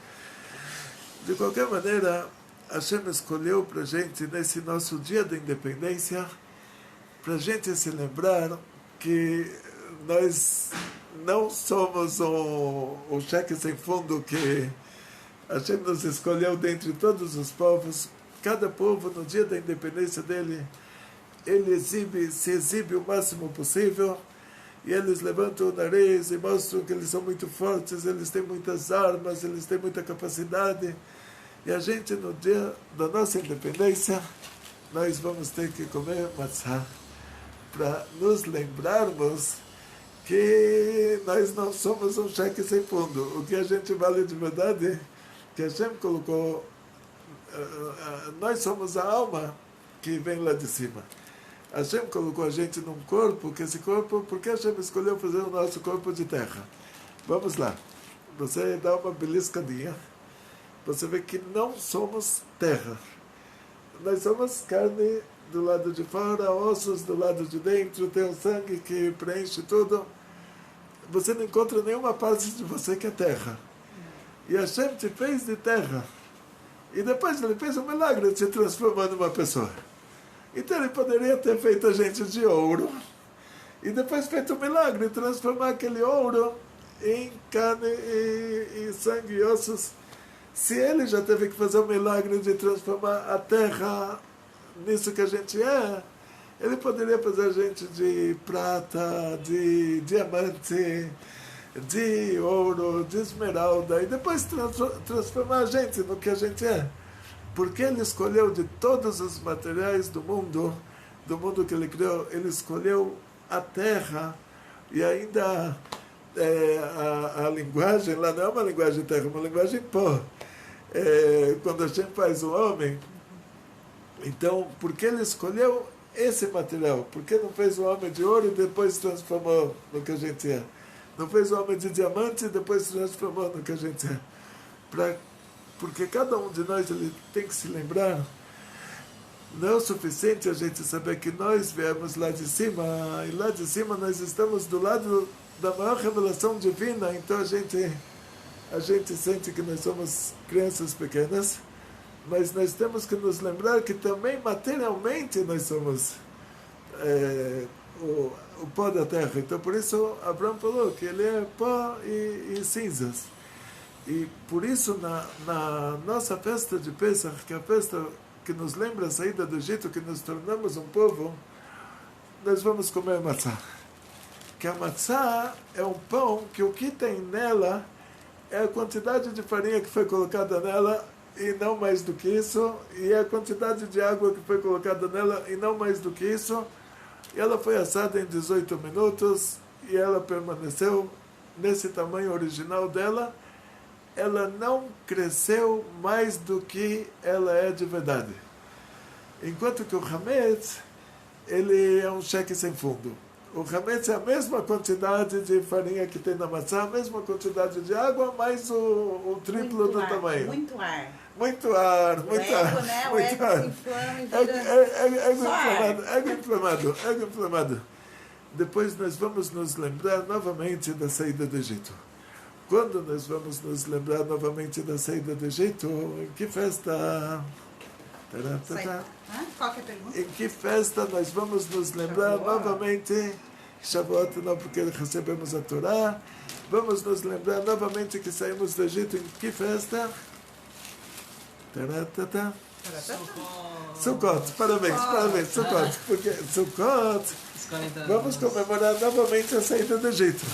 De qualquer maneira, Hashem escolheu para a gente, nesse nosso dia da independência, para a gente se lembrar que nós não somos o cheque sem fundo que Hashem nos escolheu dentre todos os povos. Cada povo, no dia da independência dele, ele se exibe o máximo possível, e eles levantam o nariz e mostram que eles são muito fortes, eles têm muitas armas, eles têm muita capacidade. E a gente, no dia da nossa independência, nós vamos ter que comer matzah, para nos lembrarmos que nós não somos um cheque sem fundo. O que a gente vale de verdade, que a gente colocou, nós somos a alma que vem lá de cima. Hashem colocou a gente num corpo, que esse corpo, porque Hashem escolheu fazer o nosso corpo de terra? Vamos lá. Você dá uma beliscadinha, você vê que não somos terra. Nós somos carne do lado de fora, ossos do lado de dentro, tem o sangue que preenche tudo. Você não encontra nenhuma parte de você que é terra. E Hashem te fez de terra. E depois ele fez um milagre de se transformar numa pessoa. Então ele poderia ter feito a gente de ouro e depois feito um milagre, transformar aquele ouro em carne e sangue e ossos. Se ele já teve que fazer um milagre de transformar a terra nisso que a gente é, ele poderia fazer a gente de prata, de diamante, de ouro, de esmeralda e depois transformar a gente no que a gente é. Porque ele escolheu de todos os materiais do mundo que ele criou, ele escolheu a terra, e ainda a linguagem lá não é uma linguagem terra, é uma linguagem pó. Quando a gente faz o homem, então, porque ele escolheu esse material? Porque não fez o homem de ouro e depois transformou no que a gente é? Não fez o homem de diamante e depois transformou no que a gente é? Porque cada um de nós ele tem que se lembrar, não é o suficiente a gente saber que nós viemos lá de cima, e lá de cima nós estamos do lado da maior revelação divina, então a gente sente que nós somos crianças pequenas, mas nós temos que nos lembrar que também materialmente nós somos o pó da terra. Então por isso Abraão falou que ele é pó e cinzas. E por isso, na nossa festa de Pesach, que é a festa que nos lembra a saída do Egito, que nos tornamos um povo, nós vamos comer matzá. Que a matzá é um pão que o que tem nela é a quantidade de farinha que foi colocada nela e não mais do que isso, e é a quantidade de água que foi colocada nela e não mais do que isso. E ela foi assada em 18 minutos e ela permaneceu nesse tamanho original dela. Ela não cresceu mais do que ela é de verdade. Enquanto que o Hametz, ele é um cheque sem fundo. O Hametz é a mesma quantidade de farinha que tem na maçã, a mesma quantidade de água, mais o triplo muito do ar, tamanho. Muito ar. Muito ar, muito ar. Né? Muito O ar. ego se inflama e vira Ego inflamado. Depois nós vamos nos lembrar novamente da saída do Egito. Quando nós vamos nos lembrar novamente da saída do Egito? Em que festa? Qual que é a pergunta? Em que festa nós vamos nos lembrar novamente? Shavuot não, porque recebemos a Torá. Vamos nos lembrar novamente que saímos do Egito. Em que festa? Sukkot, parabéns, Sukkot. Porque Sukkot, Os 40 anos. vamos comemorar novamente a saída do Egito.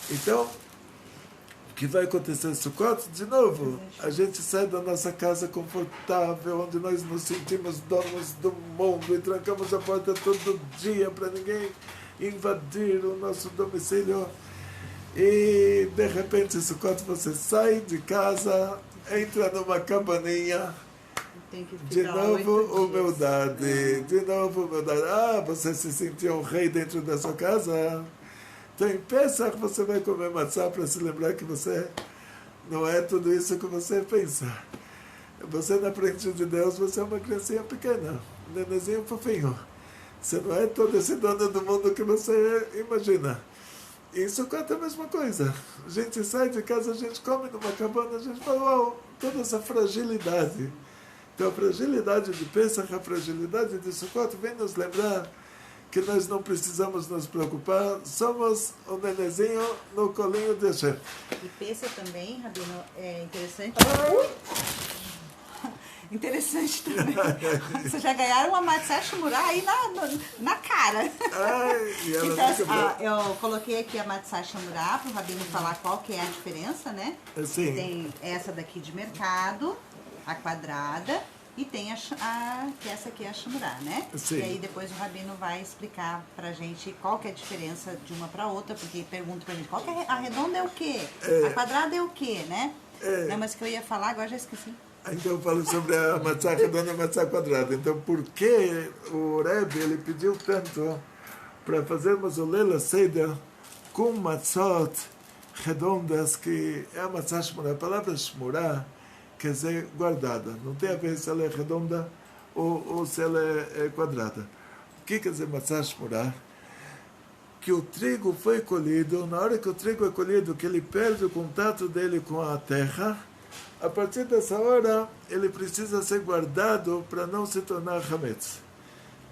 Então, o que vai acontecer em Sukkot? De novo, a gente sai da nossa casa confortável, onde nós nos sentimos donos do mundo e trancamos a porta todo dia para ninguém invadir o nosso domicílio. E, de repente, em Sukkot, você sai de casa, entra numa cabaninha. Tem que De ficar lá 8 novo, dias. humildade. De novo, humildade. Ah, você se sentiu um rei dentro da sua casa? Então, em Pesach, você vai comer matzá para se lembrar que você não é tudo isso que você pensa. Você, na frente de Deus, você é uma criancinha pequena, um nenenzinho fofinho. Você não é todo esse dono do mundo que você imagina. Isso conta a mesma coisa. A gente sai de casa, a gente come numa cabana, a gente fala, uau, toda essa fragilidade. Então a fragilidade de Pesach, a fragilidade de Sukkot vem nos lembrar que nós não precisamos nos preocupar, somos um nenenzinho no colinho de Hashem. E pensa também, Rabino, é interessante. Interessante também. Vocês já ganharam uma matzah shmurá aí na cara. Ai, e ela Então, fica brava. eu coloquei aqui a matzah shmurá para o Rabino falar qual que é a diferença, né? Sim. Tem essa daqui de mercado, a quadrada, e tem que essa aqui é a shmurá, né? Sim. E aí depois o Rabino vai explicar pra gente qual que é a diferença de uma para outra, porque pergunta pra gente, qual que é a redonda é o quê? A quadrada é o quê, né? Não, mas o que eu ia falar, agora já esqueci. Então eu falo sobre a matzá redonda e a matzá quadrada. Então, por que o Rebbe ele pediu tanto para fazermos o Leila Seder com matzot redondas, que é a matzá shmurá? A palavra shmurá quer dizer guardada. Não tem a ver se ela é redonda ou se ela é quadrada. O que quer dizer matzá shmurá? Que o trigo foi colhido, na hora que o trigo é colhido, que ele perde o contato dele com a terra, a partir dessa hora, ele precisa ser guardado para não se tornar hametz.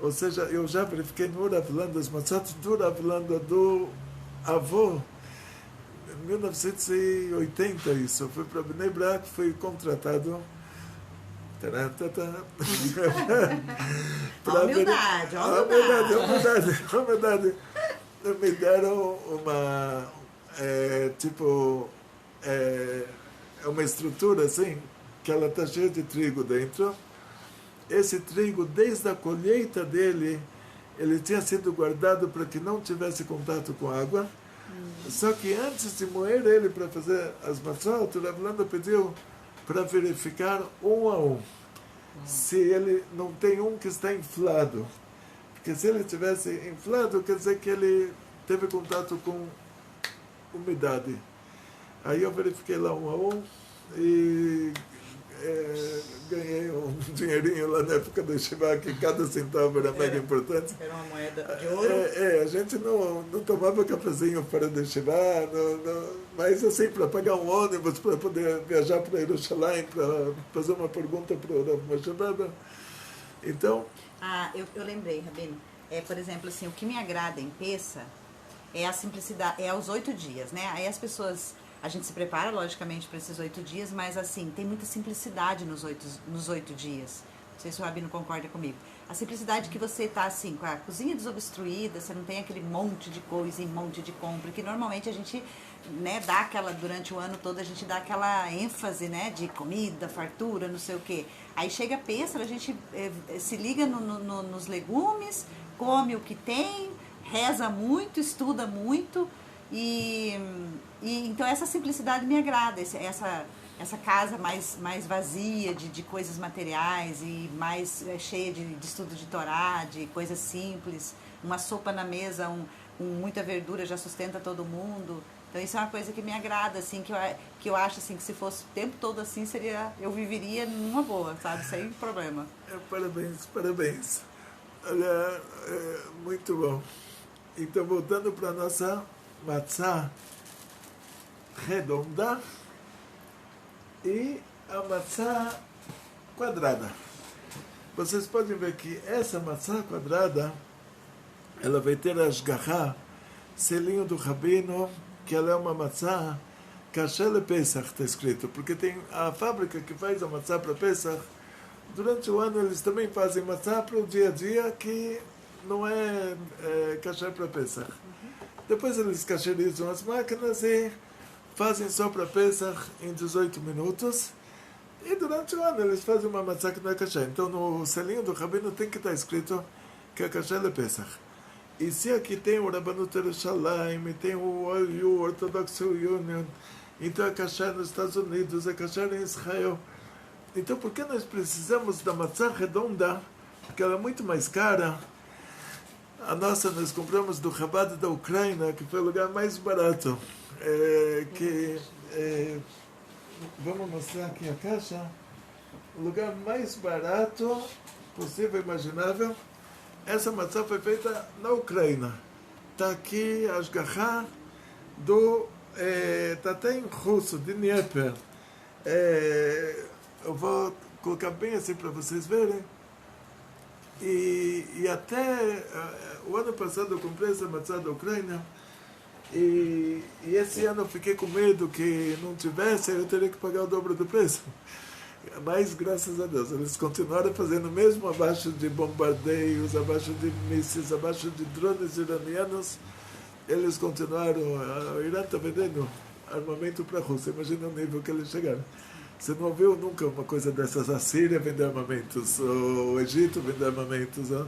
Ou seja, eu já verifiquei no Uravlanda, as matzot do Uravlanda do avô, em 1980 isso. Eu fui para Bnei Brak, fui contratado. Humildade. Me deram uma estrutura assim, que ela está cheia de trigo dentro. Esse trigo, desde a colheita dele, ele tinha sido guardado para que não tivesse contato com água. Só que antes de moer ele para fazer as matzot, o Rav Landa pediu para verificar um a um se ele não tem um que está inflado. Porque se ele tivesse inflado, quer dizer que ele teve contato com umidade. Aí eu verifiquei lá um a um e ganhei um dinheirinho lá na época do Shiva, que cada centavo era mega importante. Era uma moeda de ouro. A gente não tomava cafezinho fora do Shiva, mas assim, para pagar um ônibus, para poder viajar para Jerusalém, para fazer uma pergunta para o Rav Moshe Weber. Então... Eu lembrei, Rabino. Por exemplo, assim, o que me agrada em Pessa é a simplicidade, é os 8 dias, né? Aí as pessoas... A gente se prepara, logicamente, para esses 8 dias, mas, assim, tem muita simplicidade nos 8 dias. Não sei se o Rabino concorda comigo. A simplicidade que você está, assim, com a cozinha desobstruída, você não tem aquele monte de coisa e monte de compra, que normalmente a gente, né, dá aquela, durante o ano todo, a gente dá aquela ênfase, né, de comida, fartura, não sei o quê. Aí chega a Pêssaro, a gente se liga nos legumes, come o que tem, reza muito, estuda muito, e então essa simplicidade me agrada, essa casa mais vazia de coisas materiais e mais cheia de estudo de Torá, de coisas simples, uma sopa na mesa, com muita verdura já sustenta todo mundo. Então isso é uma coisa que me agrada, assim, que eu acho assim, que se fosse o tempo todo assim, eu viveria numa boa, sabe, sem problema. Parabéns. Olha, muito bom. Então, voltando para a nossa matzá redonda e a matzá quadrada. Vocês podem ver que essa matzá quadrada, ela vai ter a ashgachá, selinho do Rabino, que ela é uma matzá kasher le Pesach, está escrito, porque tem a fábrica que faz a matzá para Pesach, durante o ano eles também fazem matzá para o dia a dia, que não é kasher para Pesach. Depois eles kasherizam as máquinas e fazem só para Pesach em 18 minutos. E durante o ano eles fazem uma matzá que não é kasher. Então no selinho do rabino tem que estar escrito que é kasher de Pesach. E se aqui tem o Rabbanut Yerushalayim, tem o OU, Orthodox Union, então é kasher nos Estados Unidos, é kasher em Israel. Então por que nós precisamos da matzá redonda, porque ela é muito mais cara? A nossa nós compramos do Chabad da Ucrânia, que foi o lugar mais barato. Vamos mostrar aqui a caixa. O lugar mais barato possível, imaginável. Essa matzá foi feita na Ucrânia. Está aqui a Ashgaha do... Está até em russo, de Dnieper. Eu vou colocar bem assim para vocês verem. E até o ano passado eu comprei essa matzá da Ucrânia. E esse ano eu fiquei com medo que não tivesse, eu teria que pagar o dobro do preço. Mas, graças a Deus, eles continuaram fazendo, mesmo abaixo de bombardeios, abaixo de mísseis, abaixo de drones iranianos, eles continuaram. O Irã está vendendo armamento para a Rússia, imagina o nível que eles chegaram. Você não ouviu nunca uma coisa dessas? A Síria vender armamentos, o Egito vender armamentos. O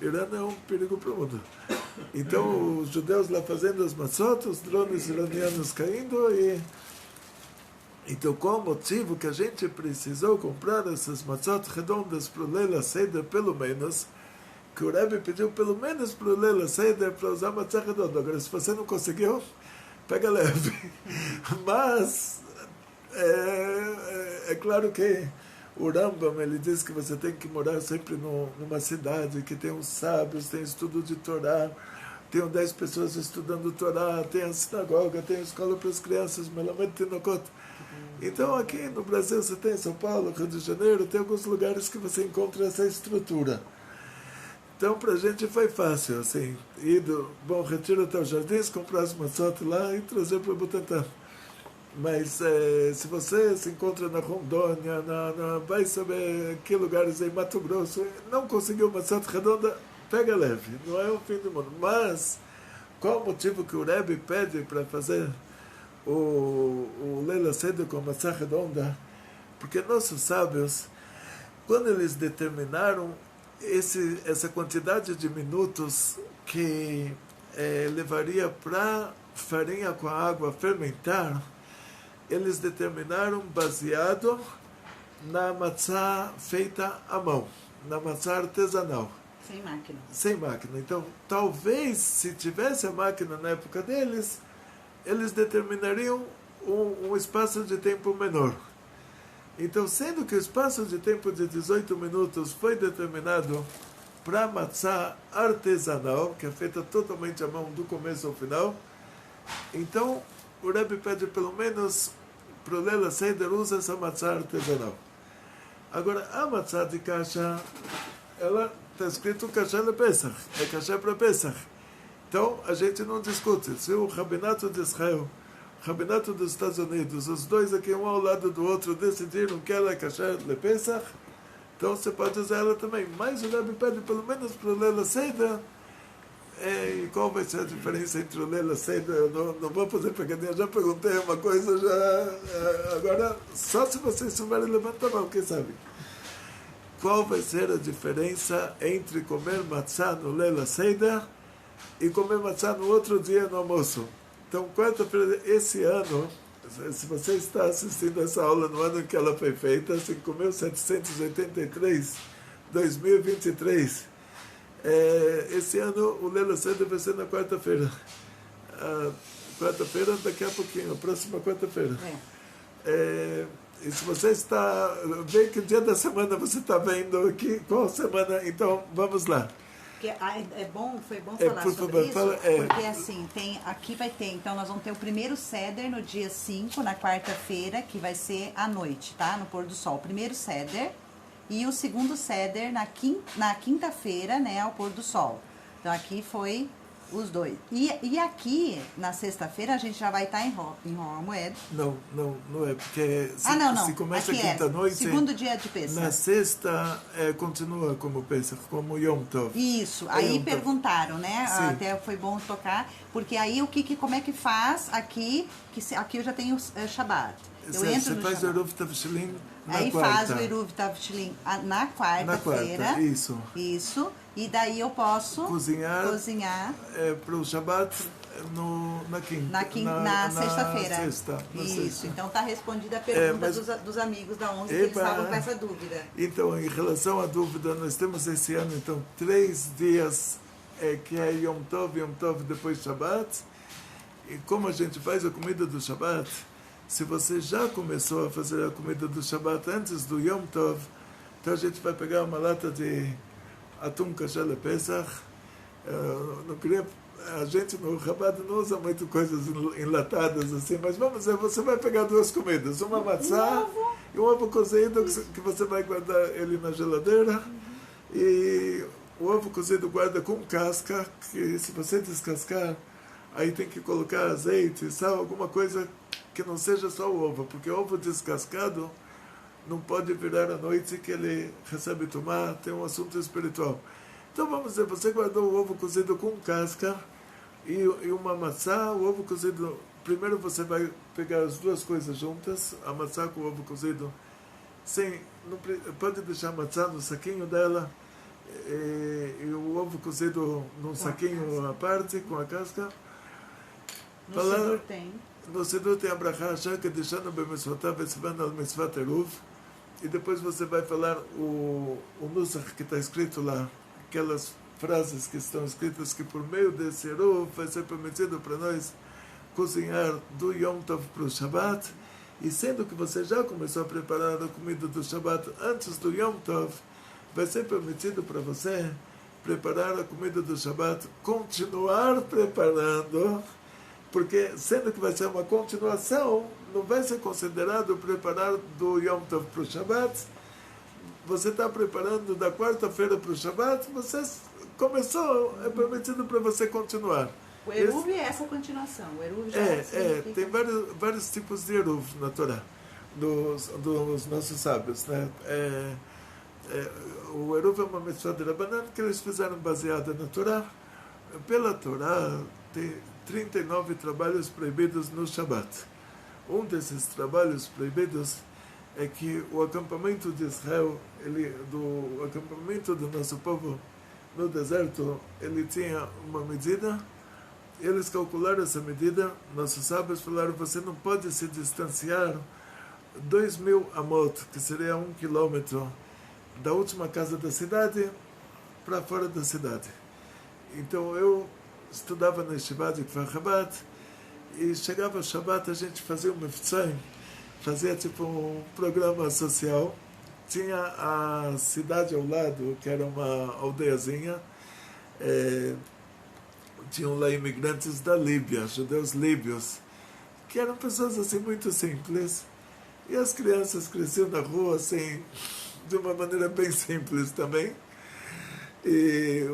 Irã é um perigo para o mundo. Então, os judeus lá fazendo as matzot, os drones iranianos caindo. Então, qual o motivo que a gente precisou comprar essas matzot redondas para o Leila Seder, pelo menos? Que o Rebbe pediu pelo menos para o Leila Seder para usar matzah redonda. Agora, se você não conseguiu, pega leve. Mas... É claro que o Rambam, ele diz que você tem que morar sempre numa cidade que tem os sábios, tem estudo de Torá, tem 10 pessoas estudando Torá, tem a sinagoga, tem a escola para as crianças, Melamed Tinokot. Então aqui no Brasil você tem São Paulo, Rio de Janeiro, tem alguns lugares que você encontra essa estrutura. Então para a gente foi fácil, assim, ir do Bom Retiro até os Jardins, comprar as matzot lá e trazer para o Butantã. Mas se você se encontra na Rondônia, vai saber que lugares em Mato Grosso, não conseguiu uma matzah redonda, pega leve, não é o fim do mundo. Mas qual o motivo que o Rebbe pede para fazer o Leila Seder com a matzah redonda? Porque nossos sábios, quando eles determinaram essa quantidade de minutos que levaria para farinha com a água fermentar, eles determinaram baseado na matzá feita à mão, na matzá artesanal. Sem máquina. Sem máquina. Então, talvez, se tivesse a máquina na época deles, eles determinariam um espaço de tempo menor. Então, sendo que o espaço de tempo de 18 minutos foi determinado para matzá artesanal, que é feita totalmente à mão do começo ao final, então o Rebbe pede pelo menos para o Leila Seder usa essa matzá artesanal. Agora, a matzá de caixa, ela está escrito kasher de Pesach, é kasher para Pesach. Então, a gente não discute. Se o Rabinato de Israel, o Rabinato dos Estados Unidos, os dois aqui, um ao lado do outro, decidiram que ela é kasher de Pesach, então você pode usar ela também. Mas o Rebbe pede pelo menos para o Leila Seder. E qual vai ser a diferença entre o Leila Seder? Eu não vou fazer pegadinha, já perguntei uma coisa, agora, só se vocês souberem, levanta a mão, quem sabe? Qual vai ser a diferença entre comer matzá no Leila Seder e comer matzá no outro dia no almoço? Então, quarta-feira, esse ano, se você está assistindo essa aula no ano que ela foi feita, 5.783, 2023, esse ano o Leila Seder vai ser na quarta-feira. Quarta-feira, daqui a pouquinho, a próxima quarta-feira. E se você está... Vê que dia da semana você está vendo aqui, qual semana? Então, vamos lá. Foi bom falar sobre isso, porque assim, aqui vai ter, então nós vamos ter o primeiro Seder no dia 5, na quarta-feira, que vai ser à noite, tá? No pôr do sol. O primeiro Seder. E o segundo Seder na quinta-feira, né, ao pôr do sol. Então aqui foi Os dois. E aqui, na sexta-feira, a gente já vai estar em Romoed. Não é, porque Não. se começa aqui quinta-noite, segundo dia de Pesach. na sexta continua como Pesach, como Yom Tov. Isso, É aí Yom Tov. perguntaram, né? Sim. Até foi bom tocar, porque aí como é que faz aqui, aqui eu já tenho Shabbat. Eu entro Você no faz o Shabbat. Eruv Tavshilin na Aí quarta. faz o Eruv Tavshilin na quarta-feira. quarta, isso. Isso. E daí eu posso Cozinhar para o Shabbat na sexta-feira. Na Isso. sexta. Então está respondida a pergunta mas- dos amigos da 11 que eles estavam com essa dúvida. Então, em relação à dúvida, nós temos esse ano, então, 3 dias que é Yom Tov, depois Shabbat. E como a gente faz a comida do Shabbat, se você já começou a fazer a comida do Shabbat antes do Yom Tov, então a gente vai pegar uma lata de atum kasher Pesach. Não queria, a gente no Chabad não usa muito coisas enlatadas assim, mas vamos dizer, você vai pegar 2 comidas, uma matzá e um ovo cozido que você vai guardar ele na geladeira, e o ovo cozido guarda com casca, que se você descascar, aí tem que colocar azeite, sal, alguma coisa que não seja só o ovo, porque o ovo descascado não pode virar à noite que ele recebe tomar, tem um assunto espiritual. Então vamos dizer, você guardou o ovo cozido com casca e uma maçã, o ovo cozido, primeiro você vai pegar as 2 coisas juntas, a maçã com o ovo cozido, pode deixar a maçã no saquinho dela, e o ovo cozido num saquinho à parte, com a casca. No Sidur tem. No Sidur tem a brachá, que deixando b'mitzvotav v'tzvan al mitzvat eruv. E depois você vai falar o nusach que está escrito lá, aquelas frases que estão escritas que por meio desse eruv vai ser permitido para nós cozinhar do Yom Tov para o Shabbat. E sendo que você já começou a preparar a comida do Shabbat antes do Yom Tov, vai ser permitido para você preparar a comida do Shabbat, continuar preparando, porque sendo que vai ser uma continuação, não vai ser considerado preparar do Yom Tov para o Shabbat. Você está preparando da quarta-feira para o Shabbat, você começou, é permitido para você continuar. O Eruv é essa continuação. O Eruv já significa... tem vários tipos de Eruv na Torá, dos nossos sábios, né? O Eruv é uma mitzvah de Rabanan que eles fizeram baseada na Torá. Pela Torá, tem 39 trabalhos proibidos no Shabbat. Um desses trabalhos proibidos é que o acampamento de Israel, o acampamento do nosso povo no deserto, ele tinha uma medida. Eles calcularam essa medida. Nossos sábios falaram: você não pode se distanciar 2.000 amot, que seria 1 quilômetro, da última casa da cidade para fora da cidade. Então eu estudava na Yeshiva de Kfar Chabad, e chegava o Shabbat, a gente fazia um miftzai, fazia tipo um programa social. Tinha a cidade ao lado, que era uma aldeiazinha, tinham lá imigrantes da Líbia, judeus líbios, que eram pessoas assim muito simples, e as crianças cresciam na rua assim, de uma maneira bem simples também. E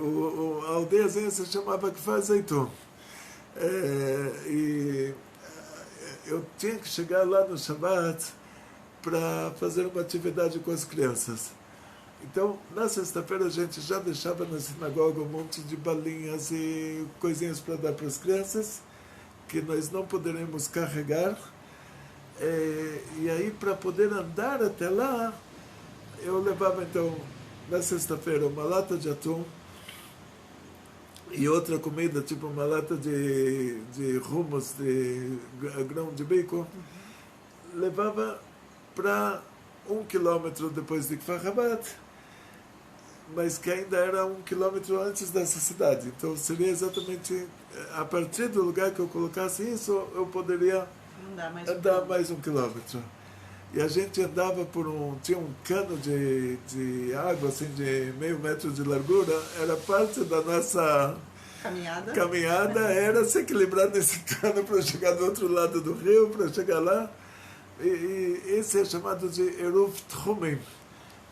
a aldeiazinha se chamava Kfar Zeitum. E eu tinha que chegar lá no Shabbat para fazer uma atividade com as crianças. Então, na sexta-feira, a gente já deixava na sinagoga um monte de balinhas e coisinhas para dar para as crianças, que nós não poderemos carregar. E aí, para poder andar até lá, eu levava, então, na sexta-feira, uma lata de atum e outra comida, tipo uma lata de hummus, de grão de bico. Levava para 1 quilômetro depois de Kfar Chabad, mas que ainda era 1 quilômetro antes dessa cidade. Então seria exatamente a partir do lugar que eu colocasse isso, eu poderia andar mais 1 quilômetro. E a gente andava tinha um cano de água, assim, de meio metro de largura, era parte da nossa caminhada era se equilibrar nesse cano para chegar do outro lado do rio, para chegar lá. E esse é chamado de Eruv Tchumim.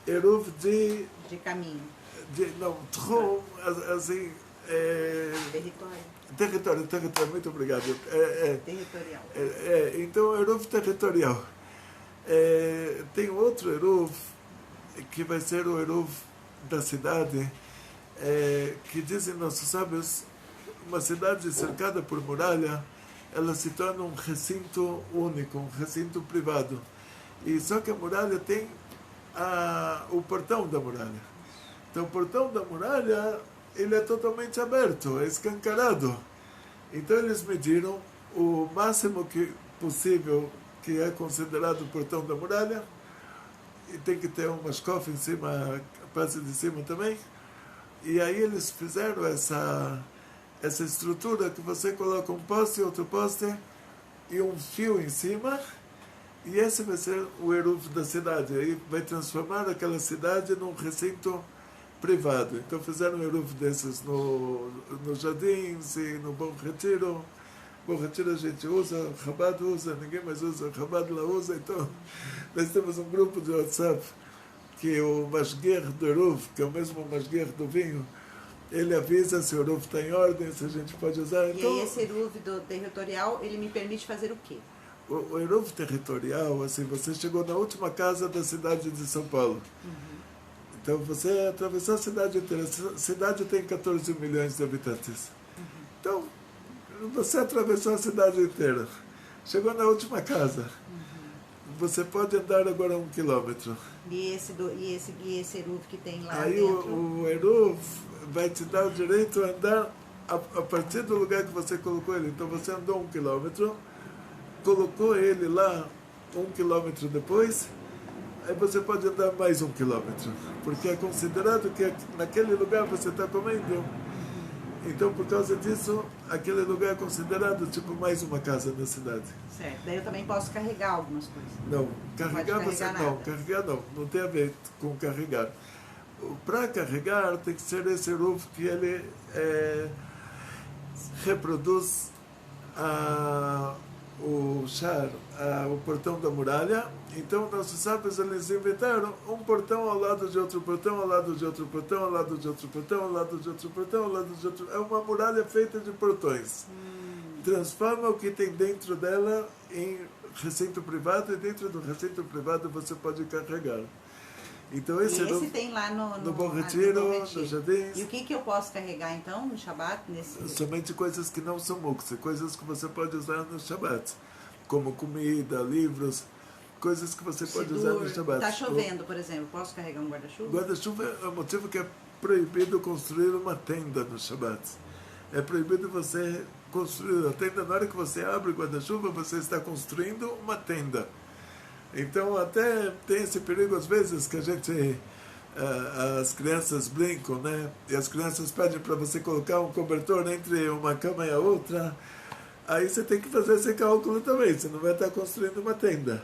Eruv de caminho. Tchum, assim, Território. muito obrigado. Territorial. Então, o Eruv territorial. Tem outro Eruv, que vai ser o Eruv da cidade, que dizem nossos sábios, uma cidade cercada por muralha, ela se torna um recinto único, um recinto privado. E só que a muralha tem o portão da muralha. Então, o portão da muralha, ele é totalmente aberto, é escancarado. Então, eles mediram o máximo possível que é considerado o portão da muralha, e tem que ter uma escofa em cima, a parte de cima também. E aí eles fizeram essa estrutura que você coloca um poste, outro poste e um fio em cima, e esse vai ser o Eruv da cidade. Aí vai transformar aquela cidade num recinto privado. Então fizeram um Eruv desses nos jardins e no Bom Retiro. Bom Retiro a gente usa, Chabad usa, ninguém mais usa, Chabad lá usa. Então nós temos um grupo de WhatsApp que o Masguer do Eruv, que é o mesmo Masguer do vinho, ele avisa se o Eruv está em ordem, se a gente pode usar. Então, e aí esse Eruv do territorial, ele me permite fazer o quê? O Eruv territorial, assim, você chegou na última casa da cidade de São Paulo. Então você atravessou a cidade inteira. A cidade tem 14 milhões de habitantes. Então, você atravessou a cidade inteira. Chegou na última casa. Você pode andar agora 1 quilômetro. E esse Eruv que tem lá aí dentro? O Eruv vai te dar o direito a andar a partir do lugar que você colocou ele. Então você andou 1 quilômetro, colocou ele lá 1 quilômetro depois, aí você pode andar mais 1 quilômetro, porque é considerado que naquele lugar você está comendo. Então, por causa disso, aquele lugar é considerado tipo mais uma casa na cidade. Certo. Daí eu também posso carregar algumas coisas. Não, carregar Pode você carregar não, nada. carregar não tem a ver com carregar. Para carregar tem que ser esse Eruv que ele reproduz o char, o portão da muralha. Então nossos sábios eles inventaram um portão ao lado de outro portão, ao lado de outro portão, ao lado de outro portão, ao lado de outro portão, ao lado de outro. É uma muralha feita de portões. Transforma o que tem dentro dela em recinto privado, e dentro do recinto privado você pode carregar. Então esse tem lá no Bom Retiro, nos jardins. E o que eu posso carregar então no Shabbat? Somente coisas que não são muktzah, coisas que você pode usar no Shabbat, como comida, livros, coisas que você pode usar no Shabbat. Está chovendo, por exemplo, posso carregar um guarda-chuva? Guarda-chuva é o motivo que é proibido construir uma tenda no Shabbat. É proibido você construir a tenda. Na hora que você abre o guarda-chuva, você está construindo uma tenda. Então até tem esse perigo às vezes que as crianças brincam, né? E as crianças pedem para você colocar um cobertor entre uma cama e a outra. Aí você tem que fazer esse cálculo também, você não vai estar construindo uma tenda.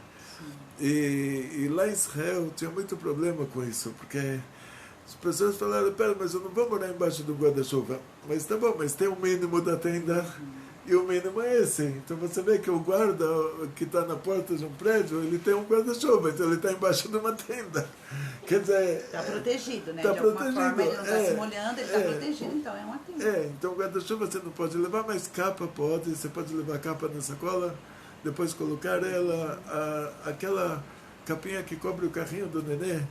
E lá em Israel tinha muito problema com isso, porque as pessoas falaram, pera, mas eu não vou morar embaixo do guarda-chuva. Mas tá bom, mas tem o mínimo da tenda. E o mínimo é esse. Então você vê que o guarda que está na porta de um prédio, ele tem um guarda-chuva, então ele está embaixo de uma tenda. Quer dizer... Está protegido, né? Tá de alguma protegido, forma ele não está se molhando, ele está protegido, então é uma tenda. Então o guarda-chuva você não pode levar, mas capa pode. Você pode levar capa na sacola, depois colocar ela, aquela capinha que cobre o carrinho do nenê,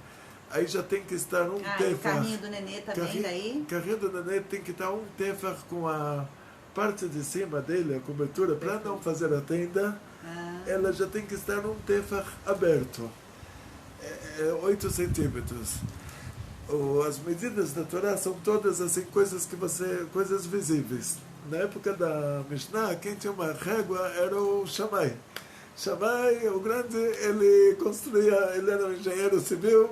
aí já tem que estar um tefar. O carrinho do nenê também daí? O carrinho do nenê tem que estar um tefar com a parte de cima dele, a cobertura, para não fazer a tenda, ela já tem que estar um tefar aberto, 8 centímetros. As medidas da Torá são todas assim, coisas visíveis. Na época da Mishnah, quem tinha uma régua era o Shammai. Shammai, o grande, ele era um engenheiro civil,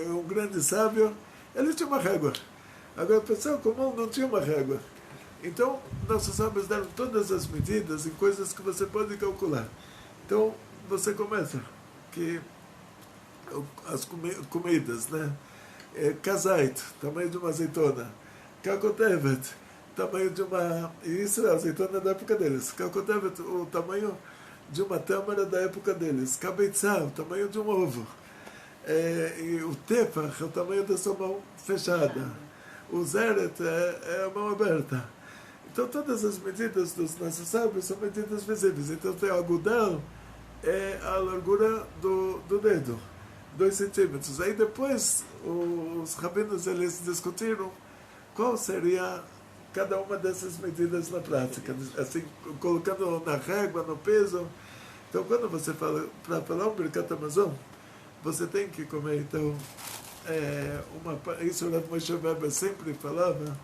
um grande sábio, ele tinha uma régua. Agora, o pessoal comum não tinha uma régua. Então, nossos sábios deram todas as medidas em coisas que você pode calcular. Então, você começa que as comidas, né? Kazait, tamanho de uma azeitona. Kakotevet, tamanho de uma... Isso é a azeitona da época deles. Kakotevet, o tamanho de uma tâmara da época deles. Kabeitzah, o tamanho de um ovo. E o tefach, o tamanho da sua mão fechada. o Zeret é a mão aberta. Então todas as medidas dos nossos sábios são medidas visíveis. Então tem o agudel, é a largura do dedo, 2 centímetros. Aí depois os rabinos eles discutiram qual seria cada uma dessas medidas na prática, assim, colocando na régua, no peso. Então quando você fala, para falar um Birkat Hamazon, você tem que comer, então, isso o Rav Moshe Weber sempre falava,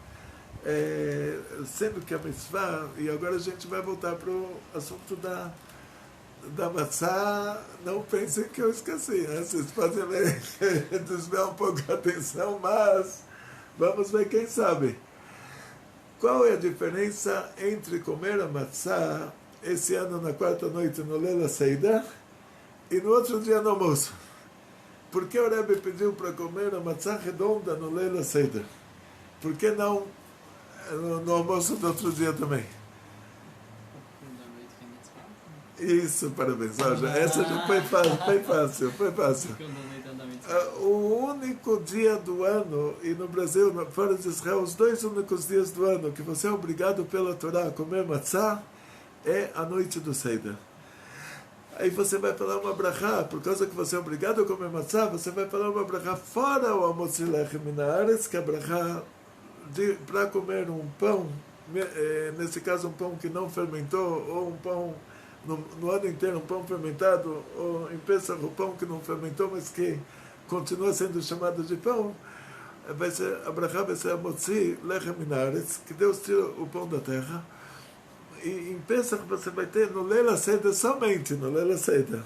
sendo que a mitzvah, e agora a gente vai voltar para o assunto da matzá, não pensem que eu esqueci, né? Vocês podem desviar um pouco a atenção, mas vamos ver quem sabe. Qual é a diferença entre comer a matzá esse ano na quarta noite no Leila Seidah e no outro dia no almoço? Por que o Rebbe pediu para comer a matzá redonda no Leila Seidah? Por que não no almoço do outro dia também? Isso, parabéns. Essa já foi fácil. O único dia do ano, e no Brasil, fora de Israel, os 2 únicos dias do ano que você é obrigado pela Torá a comer matzá é a noite do Seidah. Aí você vai falar uma brachá, por causa que você é obrigado a comer matzá, você vai falar uma brachá fora o Amotzi Lechem Minaretz, que é a brachá para comer um pão, nesse caso um pão que não fermentou, ou um pão no ano inteiro, um pão fermentado, ou em Pesach, o pão que não fermentou, mas que continua sendo chamado de pão, a brachá vai ser Amotzi Lechem Minaretz, que Deus tira o pão da terra. E em Pesach você vai ter no Leila Seidah, somente no Leila Seidah,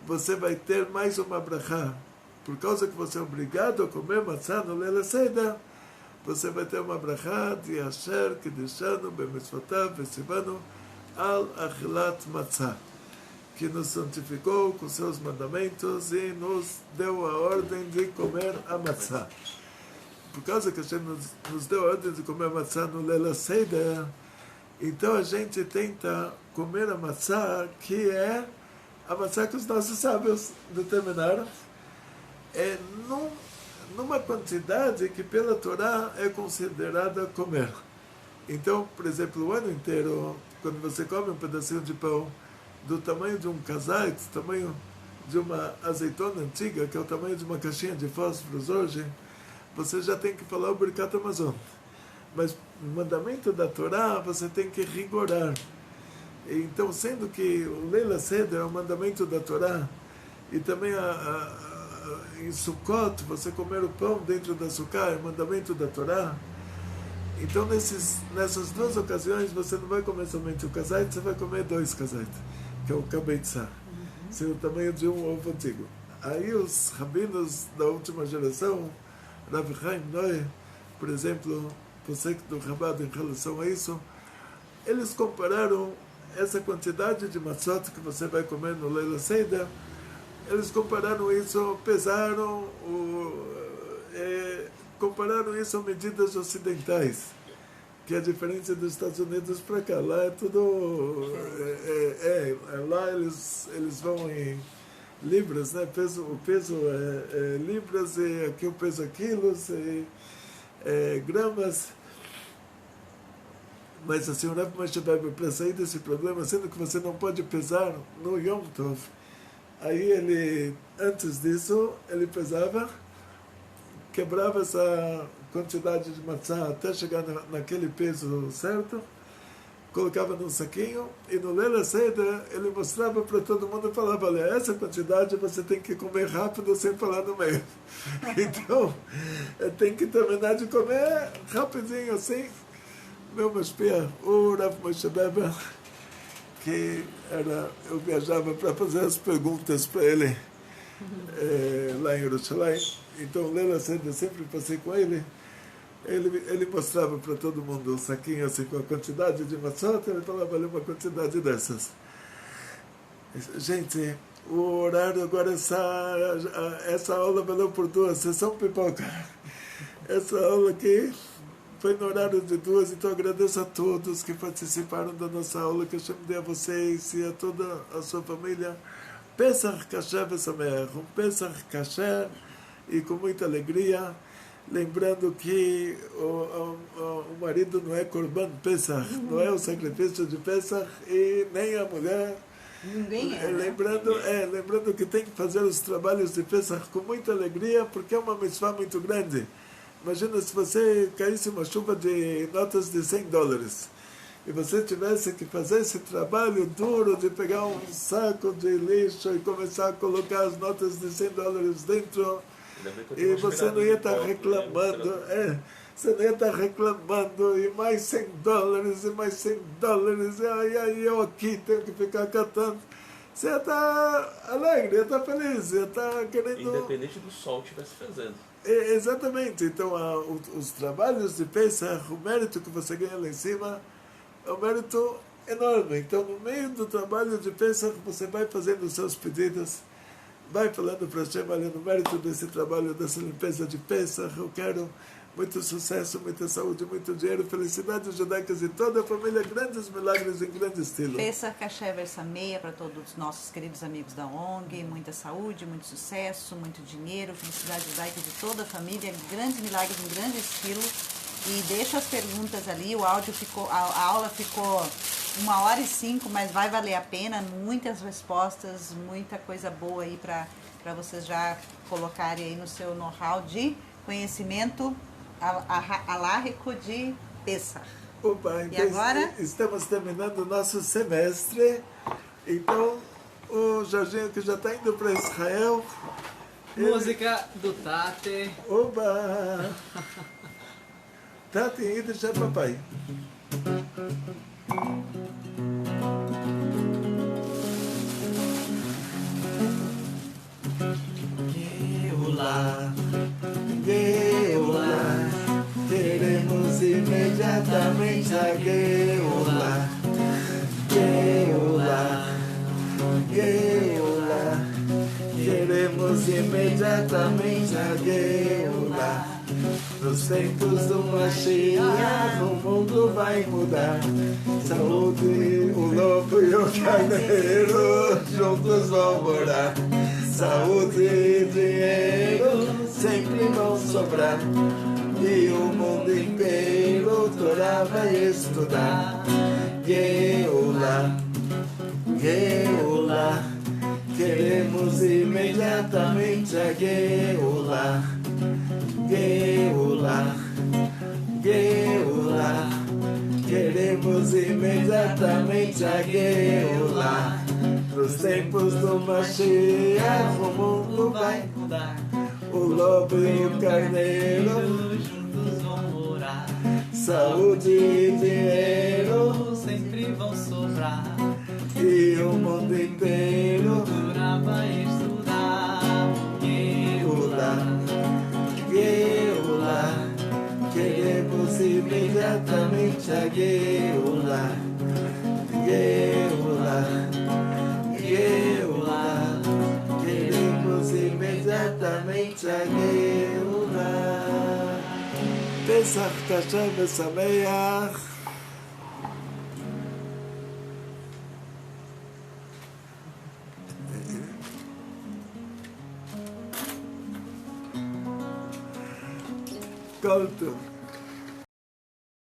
você vai ter mais uma brachá. Por causa que você é obrigado a comer matzá no Leila Seidah, você vai ter uma brachá de Asher, Kedishanu, Bemitzvotav, Vesivanu, Al Achilat Matzah, que nos santificou com seus mandamentos e nos deu a ordem de comer a matzá. Por causa que Hashem nos deu a ordem de comer a matzá no Leila Seidah, então a gente tenta comer a matzá, que é a matzá que os nossos sábios determinaram, numa quantidade que pela Torá é considerada comer. Então, por exemplo, o ano inteiro, quando você come um pedacinho de pão do tamanho de um kazait, do tamanho de uma azeitona antiga, que é o tamanho de uma caixinha de fósforos hoje, você já tem que falar o Birkat Hamazon. Mas o mandamento da Torá você tem que rigorar. Então, sendo que o Leila Seidah é o mandamento da Torá, e também em Sukkot você comer o pão dentro da Sukkah é o mandamento da Torá, então nessas 2 ocasiões você não vai comer somente o kazait, você vai comer 2 kazait, que é o kabeitzah, ser o tamanho de um ovo antigo. Aí os rabinos da última geração, Rav Chaim Noé, por exemplo, você do Chabad em relação a isso, eles compararam essa quantidade de matzot que você vai comer no Leila Seidah, eles compararam isso, pesaram, compararam isso a medidas ocidentais, que é diferente dos Estados Unidos para cá. Lá é tudo... lá eles vão em libras, né? O peso é libras, e aqui o peso é quilos, gramas. Mas assim, o Rav Moshe Weber, para sair desse problema, sendo que você não pode pesar no Yom Tov, aí ele, antes disso, ele pesava, quebrava essa quantidade de matzá até chegar naquele peso certo, colocava num saquinho, e no Leila Seidah ele mostrava para todo mundo e falava: olha, essa quantidade você tem que comer rápido sem falar no meio. Então, tem que terminar de comer rapidinho assim. Meu mashpia, o Rav Moshe Weber, que eu viajava para fazer as perguntas para ele lá em Jerusalém. Então, Leila Seidah, eu sempre passei com ele. Ele mostrava para todo mundo um saquinho assim com a quantidade de matzot, ele falava ali uma quantidade dessas. Gente, o horário agora, essa aula valeu por 2, sessão pipoca. Essa aula aqui foi no horário de 2, então agradeço a todos que participaram da nossa aula, que eu chamei a vocês e a toda a sua família. Pesach Kasher V'Sameach, um Pesach Kasher e com muita alegria. lembrando que o marido não é Korban Pesach, não é o sacrifício de Pesach, e nem a mulher. Ninguém é. Lembrando que tem que fazer os trabalhos de Pesach com muita alegria, porque é uma mitzvah muito grande. Imagina se você caísse uma chuva de notas de $100 e você tivesse que fazer esse trabalho duro de pegar um saco de lixo e começar a colocar as notas de $100 dentro, e você não ia estar reclamando, você não ia estar reclamando, e mais $100, e mais $100, e aí eu aqui tenho que ficar catando. Você ia estar alegre, ia estar feliz, ia estar querendo... Independente do sol que estivesse fazendo. Exatamente. Então, os trabalhos de Pesach, o mérito que você ganha lá em cima, é um mérito enorme. Então, no meio do trabalho de Pesach, você vai fazendo os seus pedidos, vai falando para Hashem, olha, no mérito desse trabalho, dessa limpeza de Pesach, eu quero muito sucesso, muita saúde, muito dinheiro, felicidades judaicas e toda a família, grandes milagres em grande estilo. Pesach Kasher Versa Meia para todos os nossos queridos amigos da ONG, muita saúde, muito sucesso, muito dinheiro, felicidade judaica de toda a família, grandes milagres em grande estilo. E deixa as perguntas ali, o áudio ficou, a aula ficou 1h05, mas vai valer a pena, muitas respostas, muita coisa boa aí para vocês já colocarem aí no seu know-how de conhecimento alárrico de Pesach. Opa, então e agora? Estamos terminando o nosso semestre, então o Jorginho que já está indo para Israel. Música do Tate. Oba! Tati, Yiddish é papai. Geula, Geula, queremos imediatamente a Geula. Geula, Geula, queremos imediatamente a Geula. Nos tempos do Mashiach, o mundo vai mudar. Saúde, o lobo e o carneiro juntos vão morar. Saúde e dinheiro sempre vão sobrar. E o mundo inteiro Torá vai estudar. Geula, Geula, queremos imediatamente a Geula. Geula, Geula, queremos imediatamente a Geula. Nos tempos do Mashiach, o mundo vai mudar. O lobo e o carneiro juntos vão morar. Saúde e dinheiro sempre vão sobrar. E o mundo inteiro Torá vai estudar. Geula, Geula, queremos imediatamente a Geula. Geula, Geula, queremos imediatamente a Geula. Pesach Kasher Besameach. Kol Tov.